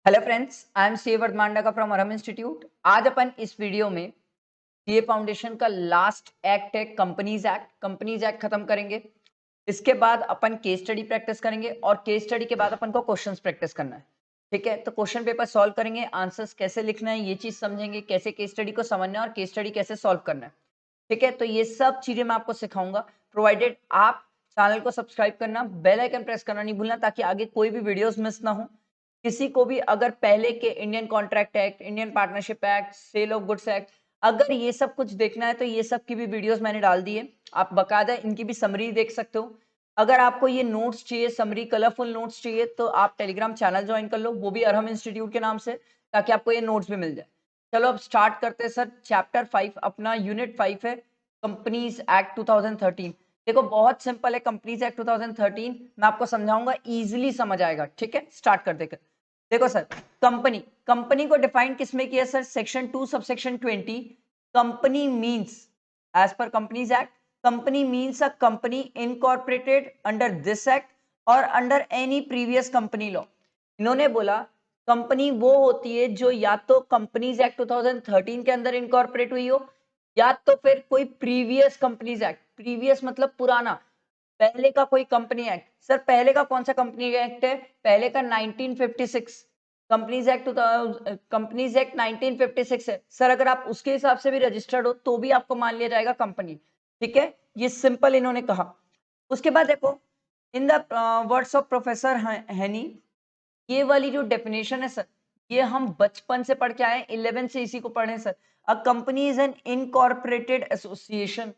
Hello friends, I am C वर्धमांडा का from Arham institute. आज अपन इस वीडियो में सीए फाउंडेशन का लास्ट एक्ट है कंपनीज एक्ट खत्म करेंगे। इसके बाद अपन केस स्टडी प्रैक्टिस करेंगे और केस स्टडी के बाद अपन को क्वेश्चंस प्रैक्टिस करना है। ठीक है, तो क्वेश्चन पेपर सॉल्व करेंगे, आंसर्स कैसे लिखना है ये चीज समझेंगे, कैसे केस स्टडी को समझना है और केस स्टडी कैसे सॉल्व करना है। ठीक है, तो ये सब चीजें मैं आपको सिखाऊंगा, प्रोवाइडेड आप चैनल को सब्सक्राइब करना, बेल आइकन प्रेस करना नहीं भूलना, ताकि आगे कोई भी वीडियोस मिस ना हो। किसी को भी अगर पहले के Indian contract act, Indian partnership act, sale of goods act, अगर ये सब कुछ देखना है तो ये सब की भी वीडियोस मैंने डाल दी है। आप बकायदा इनकी भी समरी देख सकते हो। अगर आपको ये नोट्स चाहिए, समरी कलरफुल नोट्स चाहिए, तो आप टेलीग्राम चैनल ज्वाइन कर लो, वो भी अरहम इंस्टीट्यूट के नाम से, ताकि आपको ये नोट्स भी मिल जाए। चलो अब स्टार्ट करते हैं सर। चैप्टर 5 अपना यूनिट 5 है, कंपनीज एक्ट 2013। देखो बहुत सिंपल है कंपनीज एक्ट 2013, मैं आपको समझाऊंगा, इजीली समझ आएगा। ठीक है, स्टार्ट कर देकर। देखो सर, कंपनी कंपनी को डिफाइन किसमें किया sir? Section 2 subsection 20। Company means, as per companies act, company means a company incorporated under this act और under any previous company law. इन्होंने बोला कंपनी वो होती है जो या तो कंपनीज एक्ट 2013 के अंदर इनकॉर्पोरेट हुई हो, या तो फिर कोई प्रीवियस कंपनीज एक्ट, प्रीवियस मतलब पुराना, पहले का कोई कंपनी एक्ट। सर पहले का कौन सा कंपनी एक्ट है? पहले का 1956 कंपनीज एक्ट 1956 है सर। अगर आप उसके हिसाब से भी रजिस्टर्ड हो तो भी आपको मान लिया जाएगा कंपनी। ठीक है, ये सिंपल इन्होंने कहा। उसके बाद देखो, in the words of professor हैनी, ये वाली जो डेफिनेशन है सर, ये हम बचपन से पढ़ के आए, 11 से इसी को पढ़े sir. A company is an incorporated association.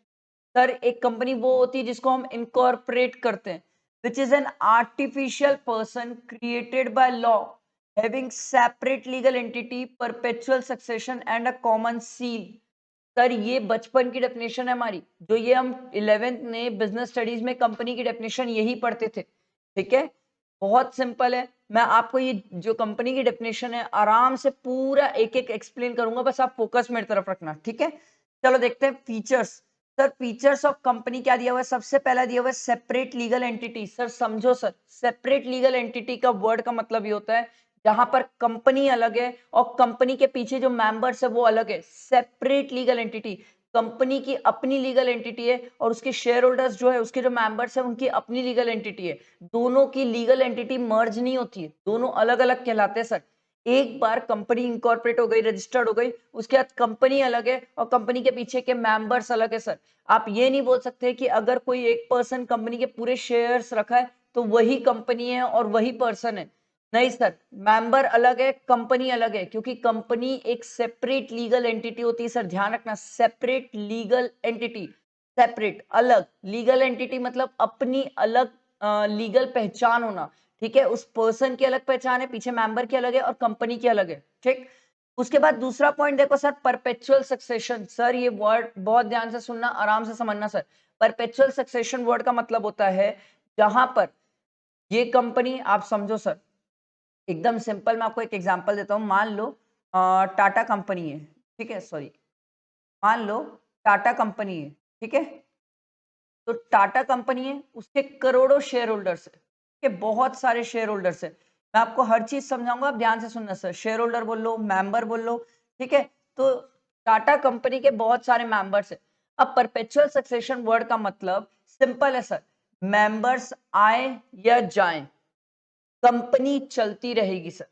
Sir एक कंपनी वो होती है जिसको हम इनकॉर्पोरेट करते हैं, which is an artificial person created by law having separate legal entity, perpetual succession and a common seal. Sir ये बचपन की डेफिनेशन है हमारी, जो ये हम 11th में बिजनेस स्टडीज में कंपनी की डेफिनेशन यही पढ़ते थे। ठीक है, बहुत सिंपल है। मैं आपको ये जो कंपनी की डेफिनेशन है आराम से पूरा एक एक एक्सप्लेन करूंगा, बस आप फोकस मेरी तरफ रखना। ठीक है, चलो देखते हैं features. Sir features of company क्या दिया हुआ है? सबसे पहला दिया हुआ है सेपरेट लीगल एंटिटी। सर समझो सर, सेपरेट लीगल एंटिटी का वर्ड का मतलब ये होता है जहां पर कंपनी अलग है और कंपनी के पीछे जो मेंबर्स है वो अलग है। सेपरेट लीगल एंटिटी, कंपनी की अपनी लीगल एंटिटी है और उसके शेयर होल्डर्स जो है, उसके जो मेंबर्स है, उनकी अपनी लीगल एंटिटी है। दोनों की लीगल एंटिटी मर्ज नहीं होती है, दोनों अलग अलग कहलाते हैं सर। एक बार कंपनी इंकॉर्पोरेट हो गई, रजिस्टर्ड हो गई, उसके बाद कंपनी अलग है और कंपनी के पीछे के मेंबर्स अलग है सर। आप ये नहीं बोल सकते कि अगर कोई एक पर्सन कंपनी के पूरे शेयर्स रखा है तो वही कंपनी है और वही पर्सन है। नहीं सर, मेंबर अलग है, कंपनी अलग है, क्योंकि कंपनी एक सेपरेट लीगल एंटिटी होती है सर। ध्यान रखना, सेपरेट लीगल एंटिटी, सेपरेट अलग लीगल एंटिटी मतलब अपनी अलग लीगल पहचान होना। ठीक है, उस पर्सन की अलग पहचान है, पीछे मेंबर की अलग है और कंपनी की अलग है। ठीक, उसके बाद दूसरा पॉइंट देखो सर, परपेचुअल सक्सेशन। सर ये वर्ड बहुत ध्यान से सुनना, आराम से समझना सर। परपेचुअल सक्सेशन वर्ड का मतलब होता है जहां पर ये कंपनी, आप समझो सर, एकदम सिंपल, मैं आपको एक एग्जांपल देता हूं। मान लो टाटा कंपनी है, ठीक है, सॉरी, मान लो टाटा कंपनी है। ठीक है, तो टाटा कंपनी है, उसके करोड़ों शेयर होल्डर्स है, के बहुत सारे शेयर होल्डर्स है। मैं आपको हर चीज समझाऊंगा, आप ध्यान से सुनना सर। शेयर होल्डर बोल लो, मेंबर बोल लो। ठीक है, तो टाटा कंपनी के बहुत सारे मेंबर्स है। अब परपेचुअल सक्सेशन वर्ड का मतलब सिंपल है सर, मेंबर्स आए या जाएं, कंपनी चलती रहेगी सर।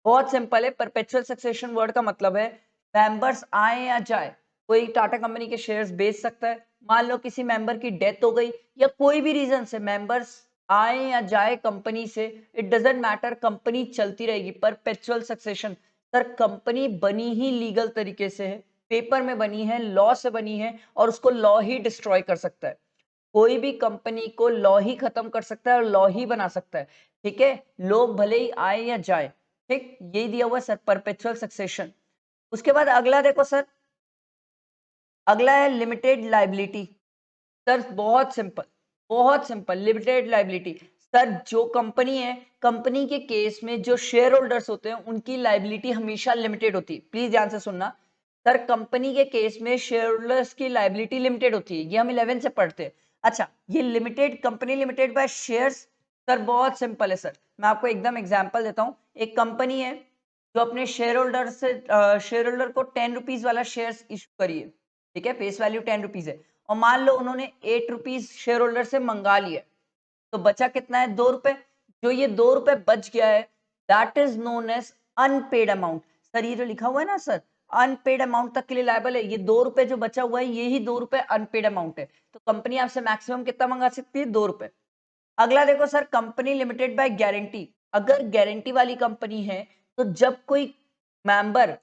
बहुत सिंपल है, परपेचुअल सक्सेशन वर्ड का मतलब है मेंबर्स आए या जाए, कोई टाटा कंपनी के शेयर्स बेच सकता है। मान लो किसी मेंबर की डेथ हो गई या कोई भी रीजन से मेंबर्स आए या जाए कंपनी से, इट डजेंट मैटर, कंपनी चलती रहेगी। परपेचुअल सक्सेशन सर, कंपनी बनी ही लीगल तरीके से है, पेपर में बनी है, लॉ से बनी है और उसको लॉ ही डिस्ट्रॉय कर सकता है। कोई भी कंपनी को लॉ ही खत्म कर सकता है और लॉ ही बना सकता है। ठीक है, लोग भले ही आए या जाए। ठीक, यही दिया हुआ सर, परपेचुअल सक्सेशन। उसके बाद अगला देखो सर, अगला है लिमिटेड लाइबिलिटी। सर बहुत सिंपल, बहुत सिंपल, लिमिटेड लाइबिलिटी। सर जो कंपनी है, कंपनी के केस में जो शेयर होल्डर्स होते हैं उनकी लाइबिलिटी हमेशा लिमिटेड होती है। प्लीज ध्यान से सुनना सर, कंपनी के केस में शेयर होल्डर्स की लाइबिलिटी लिमिटेड होती है, ये हम 11 से पढ़ते हैं। अच्छा, ये limited, company limited by shares. Sir बहुत सिंपल है सर, मैं आपको एकदम एग्जांपल देता हूं। एक कंपनी है, जो अपने शेयर होल्डर को 10 रुपीज वाला शेयर इशू करिए, ठीक है, फेस वैल्यू 10 रुपीज है, और मान लो उन्होंने 8 रुपीज शेयर होल्डर से मंगा लिया, तो बचा कितना है, 2 रुपए। जो ये 2 रुपए बच गया है, that is known as unpaid amount. Sir ये जो लिखा हुआ है ना सर, अनपेड अमाउंट तक के लिए लायबल है, ये 2 रुपए जो बचा हुआ है, ये ही 2 रुपए अनपेड अमाउंट है। तो कंपनी आपसे मैक्सिमम कितना मंगा सकती है, 2 रुपए। अगला देखो sir, company limited by guarantee. अगर गारंटी वाली कंपनी है, तो मेंबर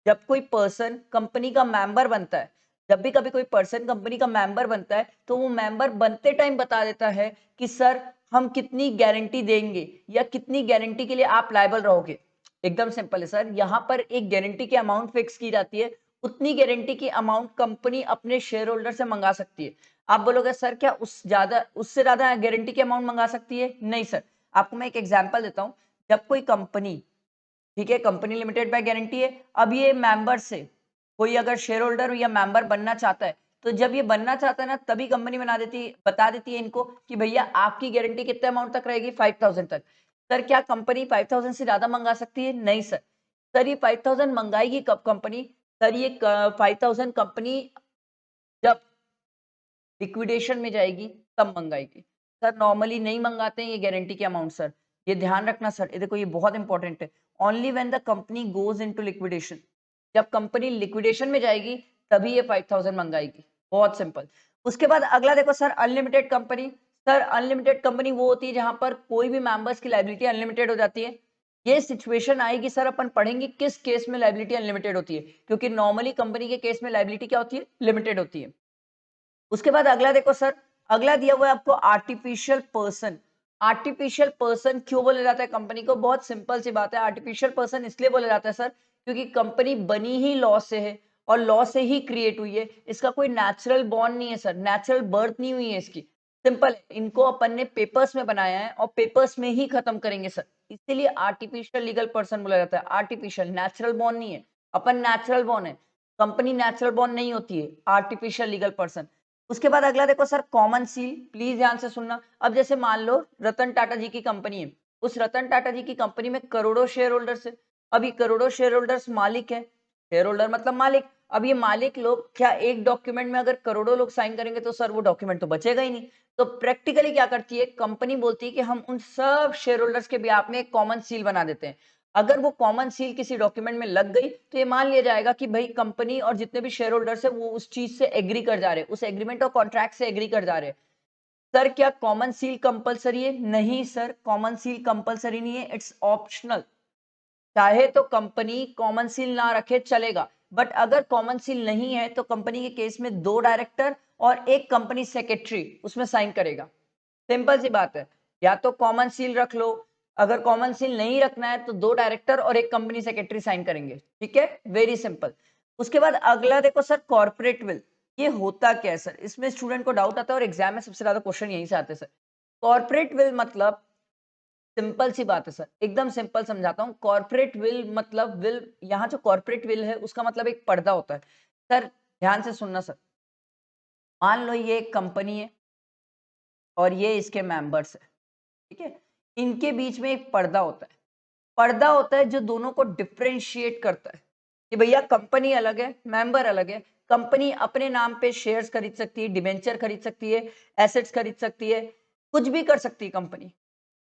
जब कोई पर्सन कंपनी का मेंबर बनता है, जब भी कभी कोई पर्सन कंपनी का मेंबर बनता है, तो वो मेंबर बनते टाइम बता देता है कि सर हम कितनी गारंटी देंगे या कितनी गारंटी के लिए आप लायबल रहोगे। एकदम सिंपल है सर, यहाँ पर एक गारंटी की अमाउंट फिक्स की जाती है, उतनी गारंटी की अमाउंट कंपनी अपने शेयर होल्डर से मंगा सकती है। आप बोलोगे सर क्या उससे ज्यादा गारंटी की अमाउंट मंगा सकती है? नहीं सर, आपको मैं एक एग्जांपल देता हूं। जब कोई कंपनी, ठीक है, कंपनी लिमिटेड बाय गारंटी है, अब ये मेंबर से कोई अगर शेयर होल्डर या मेंबर बनना चाहता है, तो जब ये बनना चाहता है ना, तभी कंपनी बता देती है इनको कि भैया आपकी गारंटी कितने अमाउंट तक रहेगी, 5000 तक। सर क्या कंपनी 5000 से ज्यादा मंगा सकती है? नहीं सर। सर ये 5000 मंगाएगी कब कंपनी? सर ये 5000 कंपनी जब लिक्विडेशन में जाएगी तब मंगाएगी। सर नॉर्मली नहीं मंगाते हैं ये गारंटी के अमाउंट सर, ये ध्यान रखना सर, ये देखो ये बहुत इंपॉर्टेंट है। Only when the company goes into liquidation, जब कंपनी लिक्विडेशन में जाएगी तभी ये 5000 मंगाएगी। बहुत सिंपल। उसके बाद अगला देखो sir, unlimited company. Sir unlimited company वो होती है जहां पर कोई भी मेंबर्स की लायबिलिटी अनलिमिटेड हो जाती है। ये सिचुएशन आएगी सर, अपन पढ़ेंगे किस केस में लायबिलिटी अनलिमिटेड होती है, क्योंकि नॉर्मली कंपनी के केस में लायबिलिटी क्या होती है, लिमिटेड होती है। उसके बाद अगला देखो सर, अगला दिया हुआ है आपको आर्टिफिशियल पर्सन। आर्टिफिशियल पर्सन क्यों बोला जाता है कंपनी को? बहुत सिंपल सी बात है, आर्टिफिशियल पर्सन इसलिए बोला जाता है सर, क्योंकि कंपनी बनी ही लॉ से है और लॉ से ही क्रिएट हुई है। इसका कोई नेचुरल बॉर्न नहीं है सर, नेचुरल बर्थ नहीं हुई है इसकी। सिंपल है, इनको अपन ने पेपर्स में बनाया है और पेपर्स में ही खत्म करेंगे सर, इसीलिए आर्टिफिशियल लीगल पर्सन बोला जाता है। आर्टिफिशियल, नेचुरल बॉर्न नहीं है, अपन नेचुरल बॉर्न है, कंपनी नेचुरल बॉर्न नहीं होती है, आर्टिफिशियल लीगल पर्सन। उसके बाद अगला देखो सर, कॉमन सील। प्लीज ध्यान से सुनना। अब जैसे मान लो रतन टाटा जी की कंपनी है, उस रतन टाटा जी की कंपनी में करोड़ों शेयर होल्डर्स है। अब ये करोड़ों शेयर होल्डर्स मालिक है, शेयर होल्डर मतलब मालिक। अब ये मालिक लोग क्या एक डॉक्यूमेंट में अगर करोड़ों लोग साइन करेंगे तो सर वो डॉक्यूमेंट तो बचेगा ही नहीं। तो प्रैक्टिकली क्या करती है कंपनी, बोलती है कि हम उन सब शेयर होल्डर्स के बिहाफ में एक कॉमन सील बना देते हैं। अगर वो कॉमन सील किसी डॉक्यूमेंट में लग गई तो ये मान लिया जाएगा कि भाई कंपनी और जितने भी शेयर होल्डर्स है वो उस चीज से एग्री कर जा रहे हैं, उस एग्रीमेंट और कॉन्ट्रैक्ट से एग्री कर जा रहे हैं। सर क्या कॉमन सील कंपलसरी है? नहीं सर, कॉमन सील कंपलसरी नहीं है, इट्स ऑप्शनल। चाहे तो कंपनी कॉमन सील ना रखे चलेगा, बट अगर कॉमन सील नहीं है तो कंपनी के केस में 2 डायरेक्टर और एक कंपनी सेक्रेटरी उसमें साइन करेगा। सिंपल सी बात है, या तो कॉमन सील रख लो, अगर कॉमन सील नहीं रखना है तो 2 डायरेक्टर और एक कंपनी सेक्रेटरी साइन करेंगे। ठीक है, वेरी सिंपल। उसके बाद अगला देखो सर, कॉर्पोरेट विल। ये होता क्या है सर? इसमें स्टूडेंट को डाउट आता है और एग्जाम में सबसे ज्यादा क्वेश्चन यहीं से आते हैं सर। कॉर्पोरेट विल मतलब सिंपल सी बात है सर, एकदम सिंपल समझाता हूँ। कॉर्पोरेट विल मतलब, विल, यहाँ जो कॉर्पोरेट विल है उसका मतलब एक पर्दा होता है। सर ध्यान से सुनना सर, मान लो ये एक कंपनी है और ये इसके मेंबर्स है, ठीक है, इनके बीच में एक पर्दा होता है। पर्दा होता है जो दोनों को डिफरेंशिएट करता है कि भैया कंपनी अलग है, मेंबर अलग है। कंपनी अपने नाम पे शेयर्स खरीद सकती है, डिबेंचर खरीद सकती है, एसेट्स खरीद सकती है, कुछ भी कर सकती है कंपनी।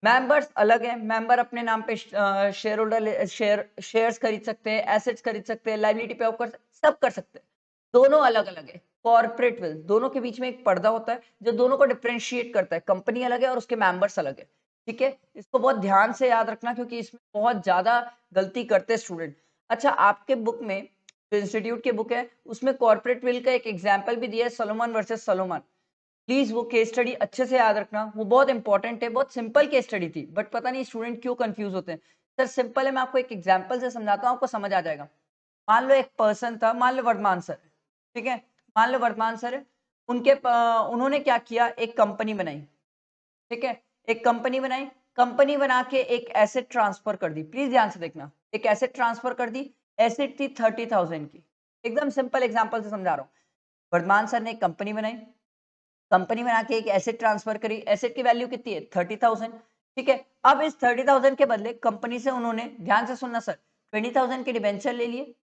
मेंबर्स अलग है, मेंबर अपने नाम पे शेयर होल्डर शेयर्स खरीद सकते हैं, एसेट्स खरीद सकते हैं, लाइबिलिटी पे ऑफ कर सब कर सकते हैं। दोनों अलग अलग है। कॉर्पोरेट विल, दोनों के बीच में एक पर्दा होता है जो दोनों को डिफरेंशिएट करता है। कंपनी अलग है और उसके मेंबर्स अलग है। ठीक है, इसको बहुत ध्यान से याद रखना क्योंकि इसमें बहुत ज्यादा गलती करते हैं स्टूडेंट। अच्छा, आपके बुक में जो इंस्टीट्यूट की बुक है उसमें कॉर्पोरेट विल का एक एग्जाम्पल भी दिया है, सोलोमन वर्सेस सोलोमन। प्लीज वो केस स्टडी अच्छे से याद रखना, वो बहुत इंपॉर्टेंट है। बहुत सिंपल केस स्टडी थी बट पता नहीं स्टूडेंट क्यों कंफ्यूज होते हैं। सर सिंपल है, मैं आपको एक एग्जांपल से समझाता हूँ, आपको समझ आ जाएगा। मान लो एक पर्सन था, मान लो वर्धमान सर, ठीक है, मान लो वर्धमान सर है। उन्होंने क्या किया, एक कंपनी बनाई, ठीक है, एक कंपनी बनाई। कंपनी बना के एक एसेट ट्रांसफर कर दी। प्लीज ध्यान से देखना, एक एसेट ट्रांसफर कर दी। एसेट थी 30,000 की। एकदम सिंपल एग्जाम्पल से समझा रहा हूँ। वर्धमान सर ने एक कंपनी बनाई, कंपनी बना के एक एसेट ट्रांसफर करी। एसेट की वैल्यू कितनी है, 30,000। ठीक है, अब इस 30,000 के बदले कंपनी से उन्होंने, ध्यान से सुनना सर, 20,000 के डिबेंचर ले लिए,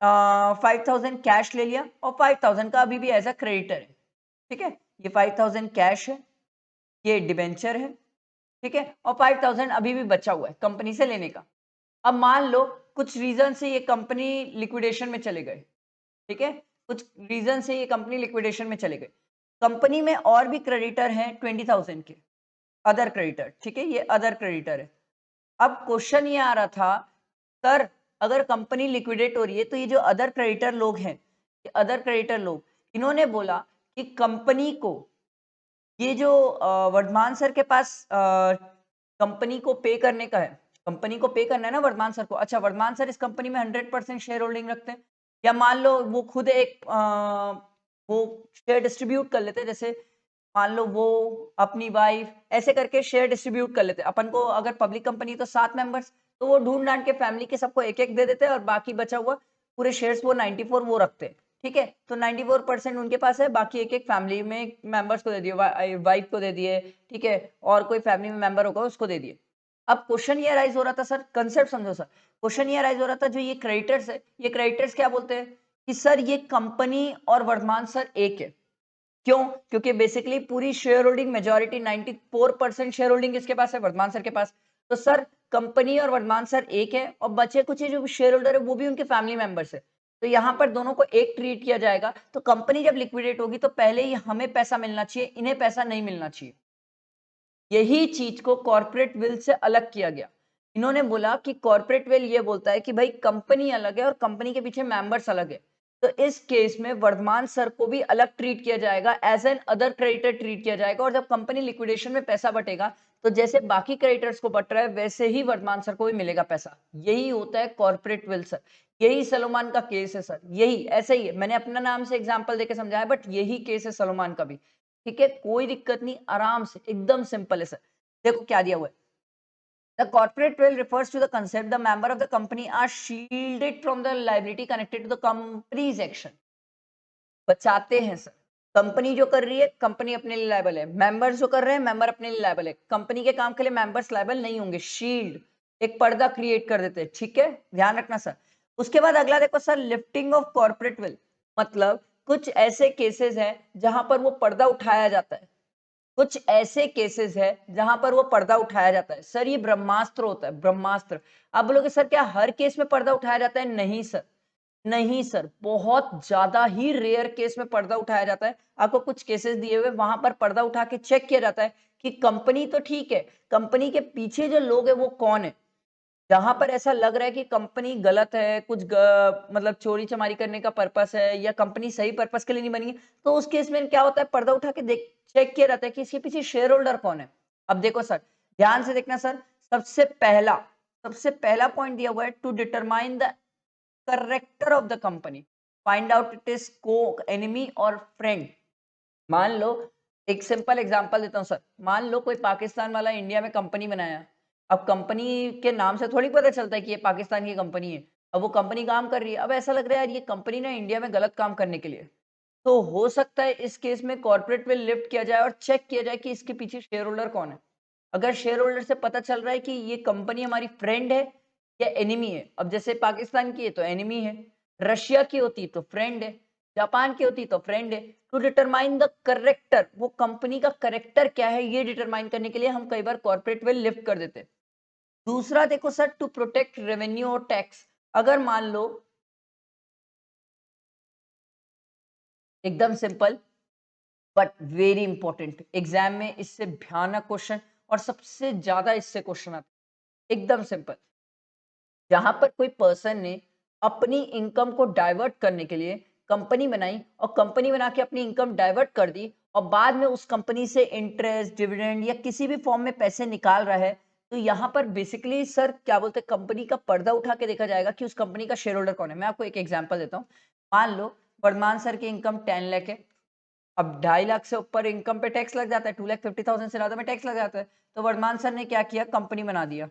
5,000 कैश ले लिया और 5,000 का अभी भी एज अ क्रेडिटर है, ठीक है। ये 5,000 कैश है, ये डिबेंचर है, ठीक है, और 5,000 अभी भी बचा हुआ है कंपनी से लेने का। अब मान लो कुछ रीजन से ये कंपनी लिक्विडेशन में चले गए, ठीक है, कुछ रीजन से ये कंपनी लिक्विडेशन में चले गए। कंपनी में और भी क्रेडिटर हैं 20,000 के, अदर क्रेडिटर, ठीक है, ये अदर क्रेडिटर है। अब क्वेश्चन ये आ रहा था, सर अगर कंपनी लिक्विडेट हो रही है तो ये जो अदर क्रेडिटर लोग हैं, ये अदर क्रेडिटर लोग, इन्होंने बोला कि कंपनी को ये जो वर्धमान सर के पास कंपनी को पे करने का है, कंपनी को पे करना है ना वर्धमान सर को। अच्छा, वर्धमान सर इस कंपनी में 100% शेयर होल्डिंग रखते हैं, या मान लो वो खुद एक वो शेयर डिस्ट्रीब्यूट कर लेते हैं, जैसे मान लो वो अपनी वाइफ ऐसे करके शेयर डिस्ट्रीब्यूट कर लेते हैं। अपन को अगर पब्लिक कंपनी तो 7 मेंबर्स, तो वो ढूंढ ढांड के फैमिली के सबको एक एक दे देते हैं और बाकी बचा हुआ पूरे शेयर्स वो 94 वो रखते हैं, ठीक है। तो 94% उनके पास है, बाकी एक एक फैमिली में मेंबर्स को दे दिए, वाइफ को दे दिए, ठीक है, और कोई फैमिली में मेंबर होगा उसको दे दिए। अब क्वेश्चन ये राइज हो रहा था, सर कंसेप्ट समझो सर, क्वेश्चन ये राइज हो रहा था, जो ये क्रेडिटर्स है, ये क्रेडिटर्स क्या बोलते हैं कि सर ये कंपनी और वर्धमान सर एक है। क्यों? क्योंकि बेसिकली पूरी share holding majority 94% share holding किसके पास है? वर्धमान सर के पास। तो सर कंपनी और वर्धमान सर एक है और बचे कुछ जो शेयर होल्डर है वो भी उनके फैमिली मेंबर्स है, तो यहाँ पर दोनों को एक ट्रीट किया जाएगा। तो कंपनी जब लिक्विडेट होगी तो पहले ही हमें पैसा मिलना चाहिए, इन्हें पैसा नहीं मिलना चाहिए। यही चीज को कॉर्पोरेट विल से अलग किया गया। इन्होंने बोला कि कॉर्पोरेट विल ये बोलता है कि भाई कंपनी अलग है और कंपनी के पीछे मेंबर्स अलग है, तो इस केस में वर्धमान सर को भी अलग ट्रीट किया जाएगा, as an other creditor treat किया जाएगा। और जब कंपनी लिक्विडेशन में पैसा बटेगा तो जैसे बाकी क्रेडिटर्स को बट रहा है वैसे ही वर्धमान सर को भी मिलेगा पैसा। यही होता है कॉर्पोरेट विल सर, यही सलोमान का केस है सर, यही ऐसे ही है। मैंने अपना नाम से एग्जाम्पल देके समझाया, बट यही केस है सलोमान का भी, ठीक है, कोई दिक्कत नहीं, आराम से एकदम सिंपल है सर। देखो क्या दिया हुआ है, the corporate will refers to the concept the member of the company are shielded from the liability connected to the company's action। बचाते हैं सर, कंपनी जो कर रही है कंपनी अपने लिए लायबल है, मेंबर्स जो कर रहे हैं मेंबर अपने लिए लायबल है, कंपनी के काम के लिए मेंबर्स लायबल नहीं होंगे। शील्ड, एक पर्दा क्रिएट कर देते हैं, ठीक है, ध्यान रखना सर। उसके बाद अगला देखो sir, lifting of corporate will, मतलब कुछ ऐसे केसेस हैं जहां पर वो पर्दा उठाया जाता है, कुछ ऐसे केसेस है जहां पर वो पर्दा उठाया जाता है। सर ये ब्रह्मास्त्र होता है, ब्रह्मास्त्र। आप बोलोगे सर क्या हर केस में पर्दा उठाया जाता है? नहीं सर, नहीं सर, बहुत ज्यादा ही रेयर केस में पर्दा उठाया जाता है। आपको कुछ केसेस दिए हुए वहां पर पर्दा उठा के चेक किया जाता है कि कंपनी तो ठीक है, कंपनी के पीछे जो लोग है वो कौन है। जहां पर ऐसा लग रहा है कि कंपनी गलत है, कुछ मतलब चोरी चमारी करने का पर्पस है या कंपनी सही पर्पस के लिए नहीं बनी है, तो उस केस में क्या होता है, पर्दा उठा के देख चेक किया जाता है कि इसके पीछे शेयर होल्डर कौन है। अब देखो सर, ध्यान से देखना सर, सबसे पहला पॉइंट दिया हुआ है, to determine the character of the company, find out it is को एनिमी और फ्रेंड। मान लो, एक सिंपल एग्जांपल देता हूं सर, मान लो कोई पाकिस्तान वाला इंडिया में कंपनी बनाया। अब कंपनी के नाम से थोड़ी पता चलता है कि ये पाकिस्तान की कंपनी है। अब वो कंपनी काम कर रही है, अब ऐसा लग रहा है यार ये कंपनी ना इंडिया में गलत काम करने के लिए, तो हो सकता है इस केस में कॉर्पोरेट विल लिफ्ट किया जाए और चेक किया जाए कि इसके पीछे शेयर होल्डर कौन है। अगर शेयर होल्डर से पता चल रहा है कि ये कंपनी हमारी फ्रेंड है या एनिमी है, अब जैसे पाकिस्तान की है तो एनिमी है, रशिया की होती तो फ्रेंड है, जापान की होती तो फ्रेंड है। टू डिटरमाइन द करेक्टर, वो कंपनी का करेक्टर क्या है ये डिटरमाइन करने के लिए हम कई बार कॉर्पोरेट विल लिफ्ट कर देते हैं। दूसरा देखो सर, टू प्रोटेक्ट रेवेन्यू और टैक्स। अगर मान लो, एकदम simple but very important, exam में इससे भयानक क्वेश्चन और सबसे ज्यादा इससे क्वेश्चन आता है, एकदम सिंपल। जहां पर कोई पर्सन ने अपनी इनकम को डाइवर्ट करने के लिए कंपनी बनाई और कंपनी बना के अपनी इनकम डाइवर्ट कर दी और बाद में उस कंपनी से इंटरेस्ट, डिविडेंड या किसी भी फॉर्म में पैसे निकाल रहा है, तो यहाँ पर बेसिकली सर क्या बोलते हैं, कंपनी का पर्दा उठा के देखा जाएगा कि उस कंपनी का शेयर होल्डर कौन है। मैं आपको एक एग्जांपल देता हूँ। मान लो वर्धमान सर की इनकम 10 लाख है, अब 2.5 लाख से ऊपर इनकम पे टैक्स लग जाता है, 2,50,000 से ज्यादा में टैक्स लग जाता है। तो वर्धमान सर ने क्या किया, कंपनी बना दिया,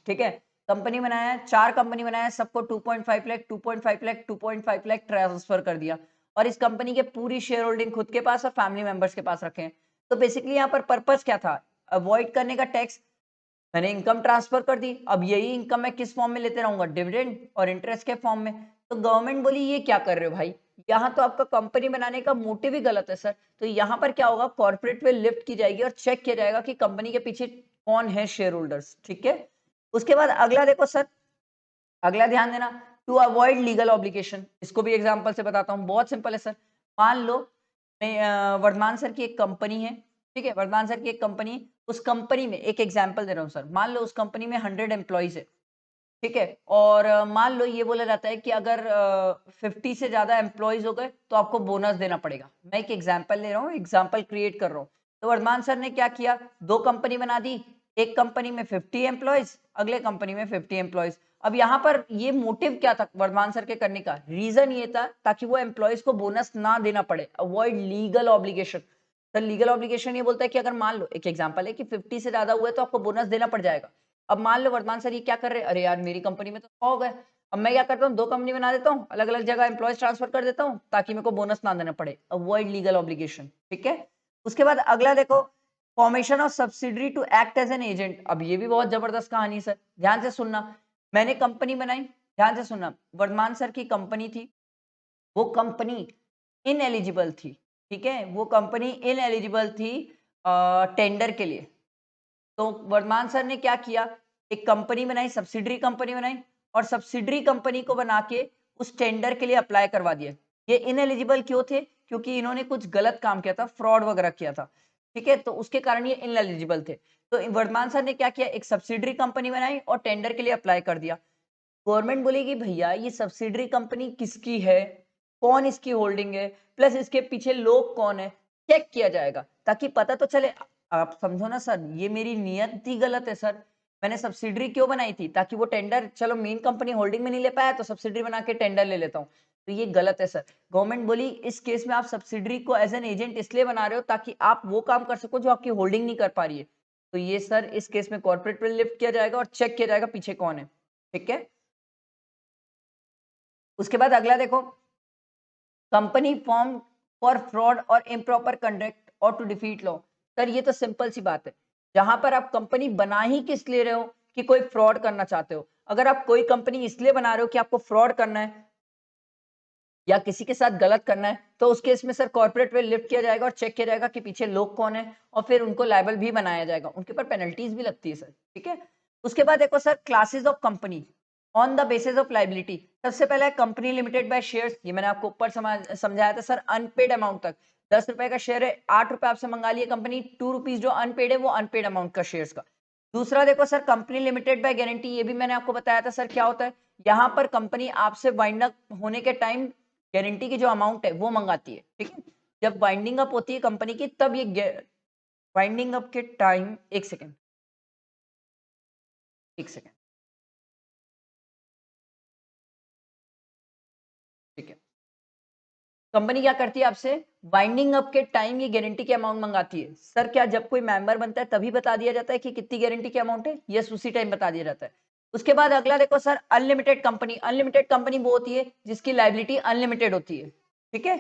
ठीक है, कंपनी बनाया, 4 कंपनी बनाया, सबको 2.5 लाख 2.5 लाख 2.5 लाख ट्रांसफर कर दिया और इस कंपनी के पूरी शेयर होल्डिंग खुद के पास और फैमिली मेंबर्स के पास रखे हैं। तो बेसिकली यहाँ पर पर्पस क्या था, अवॉइड करने का टैक्स, मैंने इनकम ट्रांसफर कर दी, अब यही इनकम मैं किस फॉर्म में लेते रहूंगा, डिविडेंड और इंटरेस्ट के फॉर्म में। तो गवर्नमेंट बोली ये क्या कर रहे हो भाई, यहाँ तो आपका कंपनी बनाने का मोटिव ही गलत है सर। तो यहाँ पर क्या होगा, कॉर्पोरेट में लिफ्ट की जाएगी और चेक किया जाएगा कि कंपनी के पीछे कौन है शेयर होल्डर्स, ठीक है। उसके बाद अगला देखो सर, अगला ध्यान देना, टू अवॉइड लीगल ऑब्लिगेशन, इसको भी एग्जांपल से बताता हूँ, बहुत सिंपल है सर। मान लो वर्धमान सर की एक कंपनी है, ठीक है, वर्धमान सर की एक कंपनी, उस कंपनी में एक एग्जांपल दे रहा हूँ सर, मान लो उस कंपनी में 100 एम्प्लॉइज है, ठीक है, और मान लो ये बोला जाता है कि अगर 50 से ज्यादा एम्प्लॉइज हो गए तो आपको बोनस देना पड़ेगा। मैं एक एग्जांपल ले रहा हूँ, एग्जांपल क्रिएट कर रहा हूँ। तो वर्धमान सर ने क्या किया, दो कंपनी बना दी, एक कंपनी में 50 एम्प्लॉइज, अगले कंपनी में 50 एम्प्लॉइज। अब यहाँ पर ये मोटिव क्या था वर्धमान सर के करने का, रीजन ये था ताकि वो एम्प्लॉइज को बोनस ना देना पड़े, avoid legal obligation. Sir legal obligation ये बोलता है कि अगर मान लो, एक एग्जांपल है कि 50 से ज्यादा हुए तो आपको बोनस देना पड़ जाएगा। अब मान लो वर्धमान सर ये क्या कर रहे हैं, अरे यार मेरी कंपनी में तो 100 हो गए, अब मैं क्या करता हूँ, दो कंपनी बना देता हूँ, अलग अलग जगह एम्प्लॉयज ट्रांसफर कर देता हूँ ताकि मेरे को बोनस ना देना पड़े, अवॉइड लीगल ऑब्लिगेशन, ठीक है। उसके बाद अगला देखो, formation of subsidiary to act as an agent. अब ये भी बहुत जबरदस्त कहानी है सर, ध्यान से सुनना। मैंने कंपनी बनाई, ध्यान से सुनना, वर्धमान सर की कंपनी थी, वो कंपनी इनएलिजिबल थी, ठीक है, वो कंपनी इनएलिजिबल थी टेंडर के लिए। तो वर्धमान सर ने क्या किया, एक कंपनी बनाई, सब्सिडरी कंपनी बनाई, और सब्सिडरी कंपनी को बना के उस टेंडर के लिए अप्लाई करवा दिया। ये इनएलिजिबल क्यों थे, क्योंकि इन्होंने कुछ गलत काम किया था, फ्रॉड वगैरह किया था, ठीक है, तो उसके कारण ये इनएलिजिबल थे। तो वर्धमान सर ने क्या किया, एक सब्सिडरी कंपनी बनाई और टेंडर के लिए अप्लाई कर दिया। गवर्नमेंट बोलेगी भैया ये सब्सिडरी कंपनी किसकी है, कौन इसकी होल्डिंग है, प्लस इसके पीछे लोग कौन है, चेक किया जाएगा ताकि पता तो चले। आप समझो ना सर, ये मेरी नियत ही गलत है सर। मैंने सब्सिडरी क्यों बनाई थी, ताकि वो टेंडर, चलो मेन कंपनी होल्डिंग में नहीं ले पाया तो सब्सिडरी बना के टेंडर ले लेता हूँ, तो ये गलत है सर। गवर्नमेंट बोली इस केस में आप सब्सिडरी को एज एन एजेंट इसलिए बना रहे हो ताकि आप वो काम कर सको जो आपकी होल्डिंग नहीं कर पा रही है। तो ये सर इस केस में कॉर्पोरेट पे लिफ्ट किया जाएगा और चेक किया जाएगा पीछे कौन है, ठीक है। उसके बाद अगला देखो, कंपनी फॉर्म फॉर फ्रॉड और इम्प्रॉपर कंडक्ट और टू डिफीट लॉ। सर ये तो सिंपल सी बात है, जहां पर आप कंपनी बना ही किस लिए रहे हो कि कोई फ्रॉड करना चाहते हो। अगर आप कोई कंपनी इसलिए बना रहे हो कि आपको फ्रॉड करना है या किसी के साथ गलत करना है, तो उस केस में सर कॉर्पोरेट पे लिफ्ट किया जाएगा और चेक किया जाएगा कि पीछे लोग कौन है, और फिर उनको लायबल भी बनाया जाएगा, उनके ऊपर पेनल्टीज भी लगती है सर, ठीक है। उसके बाद देखो sir, classes of company on the basis of liability. सबसे पहला है कंपनी लिमिटेड बाय शेयर्स, ये मैंने आपको ऊपर समझाया था सर, अनपेड अमाउंट तक। 10 रुपए का शेयर है, 8 रुपए आपसे मंगा लिए कंपनी, 2 रुपीज जो अनपेड है वो अनपेड अमाउंट का शेयर्स का। दूसरा देखो sir, company limited by guarantee, ये भी मैंने आपको बताया था सर क्या होता है। यहाँ पर कंपनी आपसे वाइंड अप होने के टाइम गारंटी की जो अमाउंट है वो मंगाती है, ठीक है। जब वाइंडिंग अप होती है कंपनी की तब ये वाइंडिंग अप के टाइम, एक सेकेंड, एक सेकेंड, ठीक है। कंपनी क्या करती है आपसे, वाइंडिंग अप के टाइम ये गारंटी की अमाउंट मंगाती है। सर क्या जब कोई मेंबर बनता है तभी बता दिया जाता है कि कितनी गारंटी की अमाउंट है, यस उसी टाइम बता दिया जाता है। उसके बाद अगला देखो sir, unlimited company. Unlimited company वो होती है जिसकी लाइबिलिटी अनलिमिटेड होती है, ठीक है।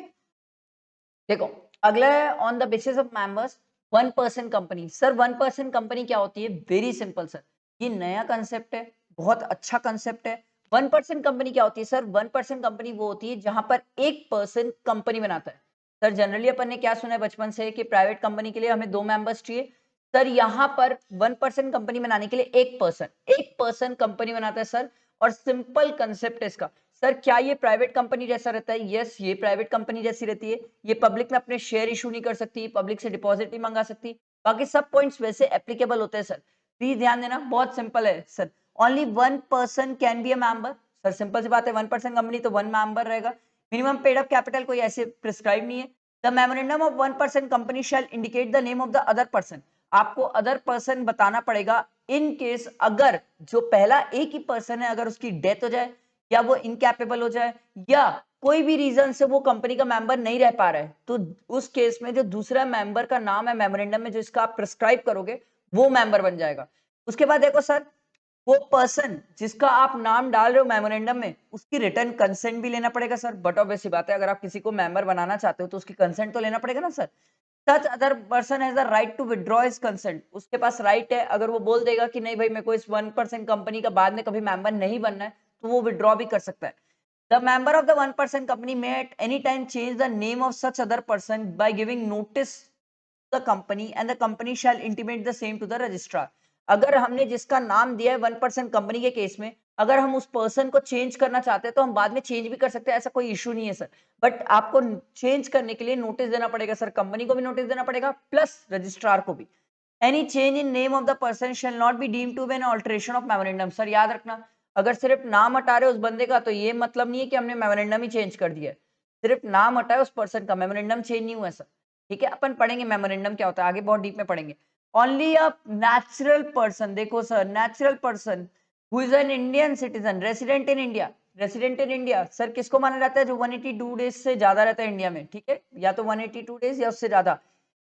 देखो अगला है on the basis of members 1% company. Sir 1% company क्या होती है, वेरी सिंपल सर, ये नया कंसेप्ट है, बहुत अच्छा कंसेप्ट है। 1% कंपनी क्या होती है सर, 1% कंपनी वो होती है जहां पर 1% कंपनी बनाता है। सर जनरली अपन ने क्या सुना है बचपन से कि प्राइवेट कंपनी के लिए हमें 2 मेंबर्स चाहिए। सर यहाँ पर 1% कंपनी बनाने के लिए 1% कंपनी बनाता है सर, और सिंपल कंसेप्ट है इसका। सर क्या ये प्राइवेट कंपनी जैसा रहता है, यस ये प्राइवेट कंपनी जैसी रहती है। ये पब्लिक में अपने शेयर इशू नहीं कर सकती, पब्लिक से डिपॉजिट नहीं मंगा सकती, बाकी सब पॉइंट्स वैसे एप्लीकेबल होते हैं सर। प्लीज ध्यान देना, बहुत सिंपल है sir. Only 1% can be a member. Sir simple सी बात है, 1% कंपनी तो 1 मेंबर रहेगा। मिनिमम पेड अप कैपिटल कोई ऐसे प्रिस्क्राइब नहीं है। The memorandum of 1% company shall indicate the name of the other person. आपको अदर पर्सन बताना पड़ेगा इन केस अगर जो पहला एक ही पर्सन है अगर उसकी डेथ हो जाए या वो इनकैपेबल हो जाए या कोई भी रीजन से वो कंपनी का मेंबर नहीं रह पा रहा है, तो उस केस में जो दूसरा मेंबर का नाम है मेमोरेंडम में जो इसका आप प्रिस्क्राइब करोगे वो मेंबर बन जाएगा। उसके बाद देखो सर, वो पर्सन जिसका आप नाम डाल रहे हो मेमोरेंडम में उसकी रिटर्न कंसेंट भी लेना पड़ेगा सर। बट ऑब्वियस सी बात है, अगर आप किसी को मेंबर बनाना चाहते हो तो उसकी कंसेंट तो लेना पड़ेगा ना sir. Such other person has a right to withdraw his consent, उसके पास राइट है, अगर वो बोल देगा कि नहीं भाई मेरे को इस 1% कंपनी का बाद में कभी मेंबर नहीं बनना है, तो वो विथड्रॉ भी कर सकता है। The member of the 1% company may at any time change the name of such other person by giving notice the company and the company shall intimate the same to the registrar. अगर हमने जिसका नाम दिया है 1% company के case में, अगर हम उस पर्सन को चेंज करना चाहते हैं तो हम बाद में चेंज भी कर सकते हैं, ऐसा कोई इशू नहीं है सर। बट आपको चेंज करने के लिए नोटिस देना पड़ेगा सर, कंपनी को भी नोटिस देना पड़ेगा प्लस रजिस्ट्रार को भी। Any change in name of the person shall not be deemed to be an alteration of memorandum. Sir याद रखना, अगर सिर्फ नाम हटा रहे उस बंदे का तो ये मतलब नहीं है कि हमने मेमोरेंडम ही चेंज कर दिया है, सिर्फ नाम हटाए उस पर्सन का, मेमोरेंडम चेंज नहीं हुआ है सर। ठीक है, अपन पढ़ेंगे मेमोरेंडम क्या होता है, आगे बहुत डीप में पढ़ेंगे। ओनली अ नेचुरल पर्सन, देखो sir, natural person who is an Indian citizen resident in India, resident in India sir किसको माना जाता है, जो 182 डेज से ज्यादा रहता है इंडिया में, ठीक है, या तो 182 डेज या उससे ज्यादा,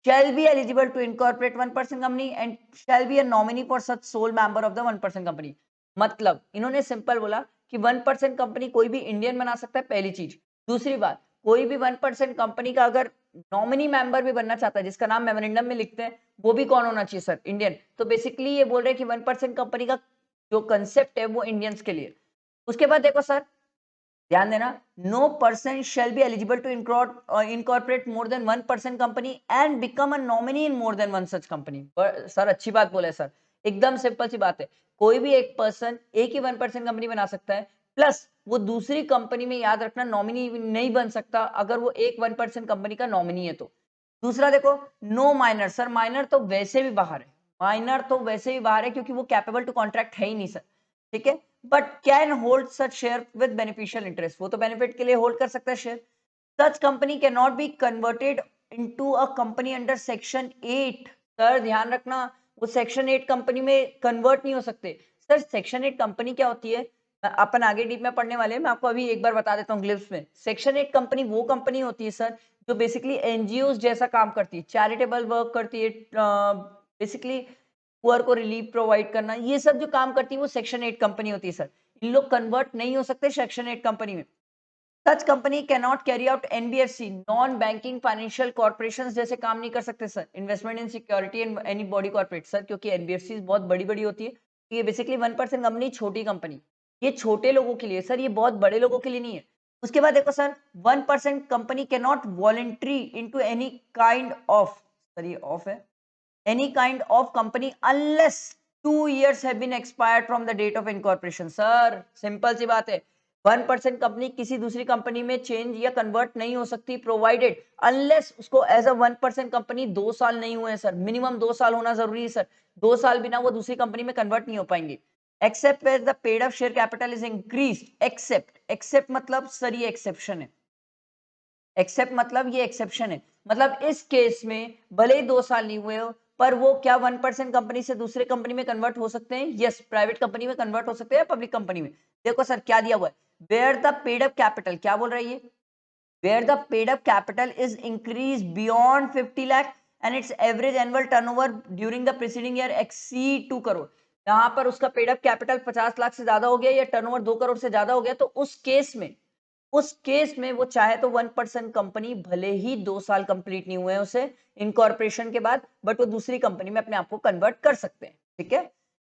shall be eligible to incorporate 1% company and shall be a nominee for such sole member of the 1% company। मतलब इन्होंने सिंपल बोला कि 1% कंपनी कोई भी इंडियन बना सकता है, पहली चीज। दूसरी बात, कोई भी 1% कंपनी का अगर नॉमिनी मेंबर भी बनना चाहता है, जिसका नाम मेमोरेंडम में लिखते हैं, वो भी कौन होना चाहिए सर, इंडियन। तो बेसिकली ये बोल रहे हैं कि 1% कंपनी का जो कंसेप्ट है वो इंडियंस के लिए। उसके बाद देखो सर, ध्यान देना, no person shall be eligible to incorporate more than 1% company and become a nominee in more than one such company. Sir अच्छी बात बोले सर, एकदम सिंपल सी बात है, कोई भी एक पर्सन एक ही 1% कंपनी बना सकता है, प्लस वो दूसरी कंपनी में, याद रखना, नॉमिनी नहीं बन सकता अगर वो एक 1% कंपनी का नॉमिनी है तो। दूसरा देखो, नो माइनर, सर माइनर तो वैसे भी बाहर है, माइनर तो वैसे भी बाहर है क्योंकि वो कैपेबल टू कॉन्ट्रैक्ट है ही नहीं सर, ठीक है, but can hold such share with beneficial interest, वो तो बेनिफिट के लिए होल्ड कर सकता है share. Such company can not be converted into a company under section 8। Sir ध्यान रखना, वो सेक्शन 8 कंपनी में कन्वर्ट नहीं हो सकते। सर सेक्शन 8 कंपनी क्या होती है, अपन आगे डीप में पढ़ने वाले हैं, मैं आपको अभी एक बार बता देता हूँ ग्लिप्स में। सेक्शन 8 कंपनी वो कंपनी होती है सर जो बेसिकली एनजीओ जैसा काम करती है, चैरिटेबल वर्क करती है, बेसिकली पुअर को रिलीफ प्रोवाइड करना, ये सब जो काम करती है वो सेक्शन 8 कंपनी होती है सर। इन लोग कन्वर्ट नहीं हो सकते सेक्शन 8 कंपनी में। Such company can not carry out NBFC, non banking financial corporations जैसे काम नहीं कर सकते sir, investment in security and any body corporate sir, क्योंकि एनबीएफसी बहुत बड़ी बड़ी होती है, तो ये बेसिकली 1% कंपनी, छोटी कंपनी, ये छोटे लोगों के लिए सर, ये बहुत बड़े लोगों के लिए नहीं है। उसके बाद देखो sir, 1% company can not voluntary into any kind of, sir ये ऑफ है, any kind of company unless 2 years have been expired from the date of incorporation। Sir simple सी बात है, 1% कंपनी किसी दूसरी कंपनी में चेंज या कन्वर्ट नहीं हो सकती, प्रोवाइडेड अनलेस उसको एज अ 1% कंपनी 2 साल नहीं हुए हैं सर, मिनिमम 2 साल होना जरूरी है सर, 2 साल बिना वो दूसरी कंपनी में कन्वर्ट नहीं हो पाएंगे। Except where the paid up share capital is increase, except मतलब सर ये एक्सेप्शन है, एक्सेप्ट मतलब ये एक्सेप्शन है, मतलब इस केस में भले ही 2 साल नहीं हुए हो, पर वो क्या 1% कंपनी से दूसरे कंपनी में कन्वर्ट हो सकते हैं, यस, प्राइवेट कंपनी में कन्वर्ट हो सकते हैं, पब्लिक कंपनी में। देखो सर क्या दिया हुआ है, where the paid up capital, क्या बोल रहा है ये, where the paid up capital is increase beyond 50 lakh and its average annual turnover during the preceding year exceed 2 crore. यहाँ पर उसका पेड अप कैपिटल 50 लाख से ज्यादा हो गया या टर्नओवर 2 करोड़ से ज्यादा हो गया, तो उस केस में वो चाहे तो 1% कंपनी, भले ही 2 साल कंप्लीट नहीं हुए हैं उसे इनकॉर्पोरेशन के बाद, बट वो दूसरी कंपनी में अपने आप को कन्वर्ट कर सकते हैं, ठीक है।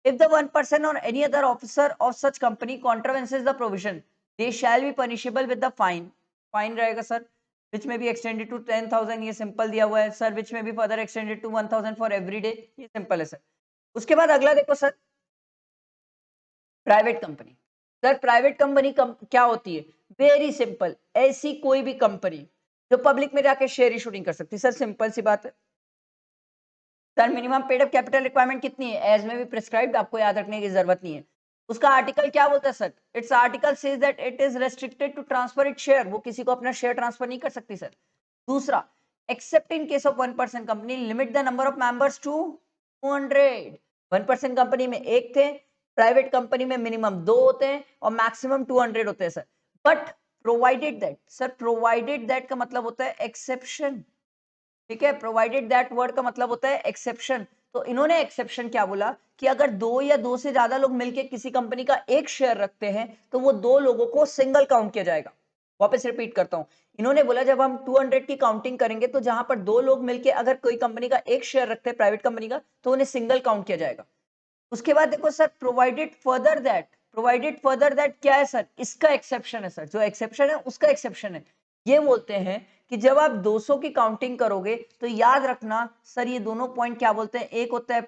If the 1% or any other officer of such company contravenes the provision, they shall be punishable with the fine, fine रहेगा sir, which may be extended to 10,000, ये सिंपल दिया हुआ है sir, which may be further extended to 1,000 for every day, ये simple है sir. उसके बाद अगला देखो sir, private company. Sir private company क्या होती है, वेरी सिंपल, ऐसी कोई भी कंपनी जो पब्लिक में जाके शेयर इशूटिंग कर सकती है, सर सिंपल सी बात है। Sir minimum paid up capital requirement कितनी है, एज में भी प्रिस्क्राइब्ड, आपको याद रखने की जरूरत नहीं है। उसका आर्टिकल क्या बोलता है sir, its article says that it is restricted to transfer it share, वो किसी को अपना शेयर ट्रांसफर नहीं कर सकती सर। दूसरा, except in case of 1% company limit the number of members to 200। 1% company में एक थे, प्राइवेट कंपनी में मिनिमम 2 होते हैं और मैक्सिमम 200 होते हैं sir, but provided that, sir provided that का मतलब होता है एक्सेप्शन, ठीक है, प्रोवाइडेड दैट वर्ड का मतलब होता है एक्सेप्शन। तो इन्होंने एक्सेप्शन क्या बोला कि अगर 2 या 2 से ज्यादा लोग मिलकर किसी कंपनी का एक शेयर रखते हैं तो वो 2 लोगों को सिंगल काउंट किया जाएगा। वापस रिपीट करता हूं, इन्होंने बोला जब हम 200 की काउंटिंग करेंगे तो जहां पर 2 लोग मिलके अगर कोई कंपनी का एक शेयर रखते हैं प्राइवेट कंपनी का, तो उन्हें सिंगल काउंट किया जाएगा। उसके बाद देखो सर, प्रोवाइडेड फर्दर दैट क्या है सर, इसका एक्सेप्शन है सर, जो एक्सेप्शन है उसका एक्सेप्शन है। ये बोलते हैं कि जब आप 200 की काउंटिंग करोगे तो याद रखना सर, ये दोनों पॉइंट क्या बोलते हैं, एक होता है